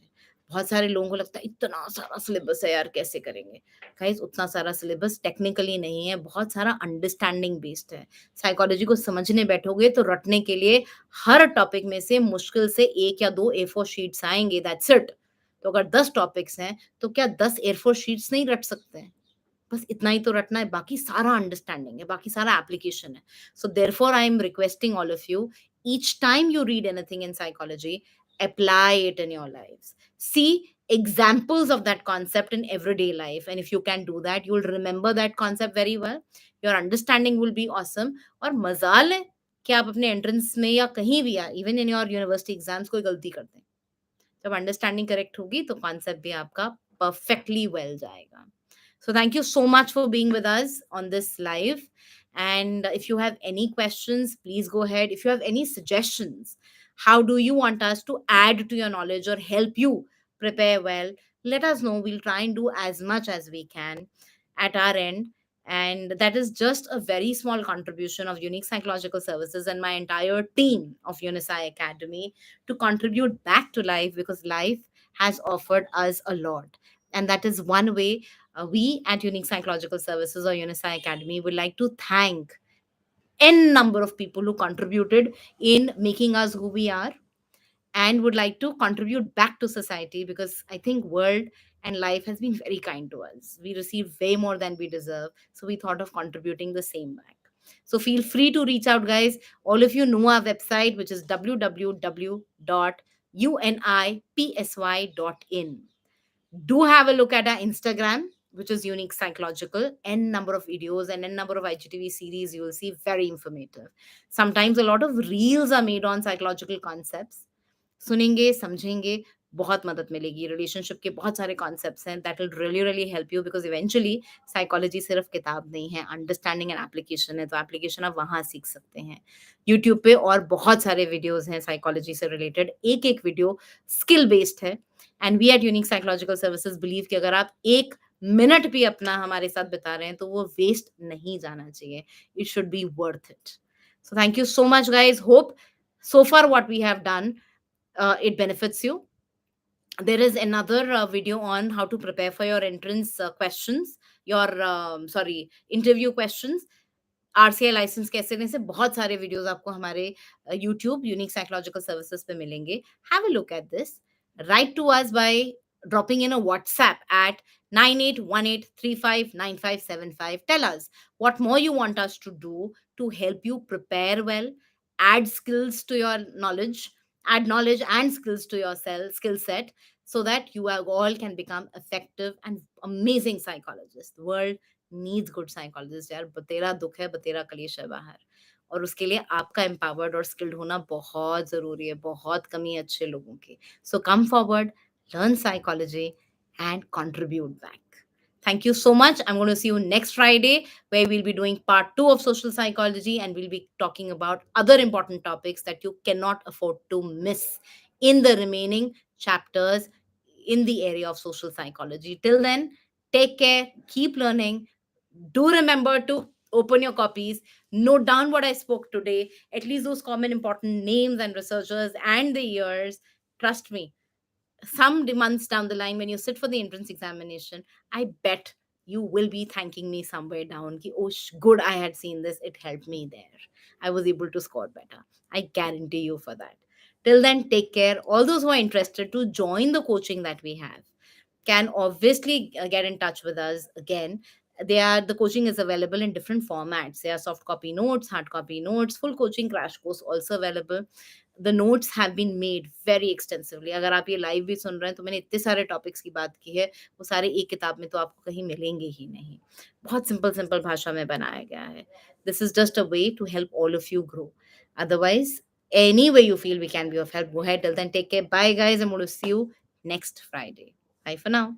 बहुत सारे लोगों को लगता है इतना सारा सिलेबस है यार, कैसे करेंगे. गाइज, उतना सारा सिलेबस टेक्निकली नहीं है, बहुत सारा अंडरस्टैंडिंग बेस्ड है. साइकोलॉजी को समझने बैठोगे तो रटने के लिए हर टॉपिक में से मुश्किल से 1 या 2 A4 शीट्स आएंगे, दैट्स इट. तो अगर 10 टॉपिक्स हैं तो क्या 10 A4 शीट्स नहीं रट सकते हैं? बस इतना ही तो रटना है, बाकी सारा अंडरस्टैंडिंग है, बाकी सारा एप्लीकेशन है. So therefore I am requesting all of you, each time you read anything in psychology, apply it in your lives. See examples of that concept in everyday life, and if you can do that, you will remember that concept very well. Your understanding will be awesome. और मजाल है कि आप अपने entrance में या कहीं भी, या even in your university exams, कोई गलती कर दें. जब अंडरस्टैंडिंग करेक्ट होगी तो कॉन्सेप्ट भी आपका परफेक्टली वेल जाएगा. So thank you so much for being with us on this live. And if you have any questions, please go ahead. If you have any suggestions, how do you want us to add to your knowledge or help you prepare well, let us know. We'll try and do as much as we can at our end. And that is just a very small contribution of Unique Psychological Services and my entire team of Unisci Academy to contribute back to life, because life has offered us a lot. And that is one way we at Unique Psychological Services or Unipsy Academy would like to thank n number of people who contributed in making us who we are, and would like to contribute back to society, because I think world and life has been very kind to us. We receive way more than we deserve, so we thought of contributing the same back. So feel free to reach out, guys. All of you know our website, which is www.unipsy.in. Do have a look at our Instagram, which is Unique Psychological. N number of videos and n number of IGTV series you will see, very informative. Sometimes a lot of reels are made on psychological concepts. सुनेंगे, समझेंगे, बहुत मदद मिलेगी। Relationship के बहुत सारे concepts हैं that will really really help you, because eventually psychology सिर्फ किताब नहीं है, अंडरस्टैंडिंग एंड एप्लीकेशन है, तो एप्लीकेशन आप वहाँ सीख सकते हैं। यूट्यूब पे और बहुत सारे वीडियोज़ हैं साइकोलॉजी से रिलेटेड, एक-एक वीडियो स्किल बेस्ड है। And we at unique psychological services believe कि अगर आप 1 मिनट भी अपना हमारे साथ बिता रहे हैं, तो वो वेस्ट नहीं जाना चाहिए। It should be worth it. So thank you so much guys. Hope so far what we have done, it benefits you. There is another video on how to prepare for your entrance questions, your sorry, interview questions. RCI license कैसे लेने से बहुत सारे videos आपको हमारे YouTube unique psychological services पे मिलेंगे. Have a look at this. Write to us by dropping in a WhatsApp at 9818359575. Tell us what more you want us to do to help you prepare well, add skills to your knowledge, add knowledge and skills to your skill set, so that you all can become effective and amazing psychologists. The world needs good psychologist यार. बतेरा दुख है, बतेरा कलेश है बाहर, और उसके लिए आपका एम्पावर्ड और स्किल्ड होना बहुत जरूरी है. बहुत कमी है अच्छे लोगों की. So come forward, learn psychology and contribute back. Thank you so much. I'm going to see you next Friday, where we'll be doing part 2 of social psychology, and we'll be talking about other important topics that you cannot afford to miss in the remaining chapters in the area of social psychology. Till then, take care, keep learning. Do remember to open your copies, note down what I spoke today, at least those common important names and researchers and the years. Trust me, some months down the line when you sit for the entrance examination, I bet you will be thanking me somewhere down ki, oh good, I had seen this, it helped me there, I was able to score better. I guarantee you for that. Till then, take care. All those who are interested to join the coaching that we have can obviously get in touch with us again. The coaching is available in different formats. There are soft copy notes, hard copy notes, full coaching crash course also available. The notes have been made very extensively. अगर आप ये live भी सुन रहे हैं, तो मैंने इतने सारे टॉपिक्स की बात की है, वो सारे एक किताब में तो आपको कहीं मिलेंगे ही नहीं. बहुत सिंपल सिंपल भाषा में बनाया गया है. This is just a way to help all of you grow. Otherwise, any way you feel we can be of help, go ahead. Till then, take care. Bye guys. I'm going to see you next Friday. Bye for now.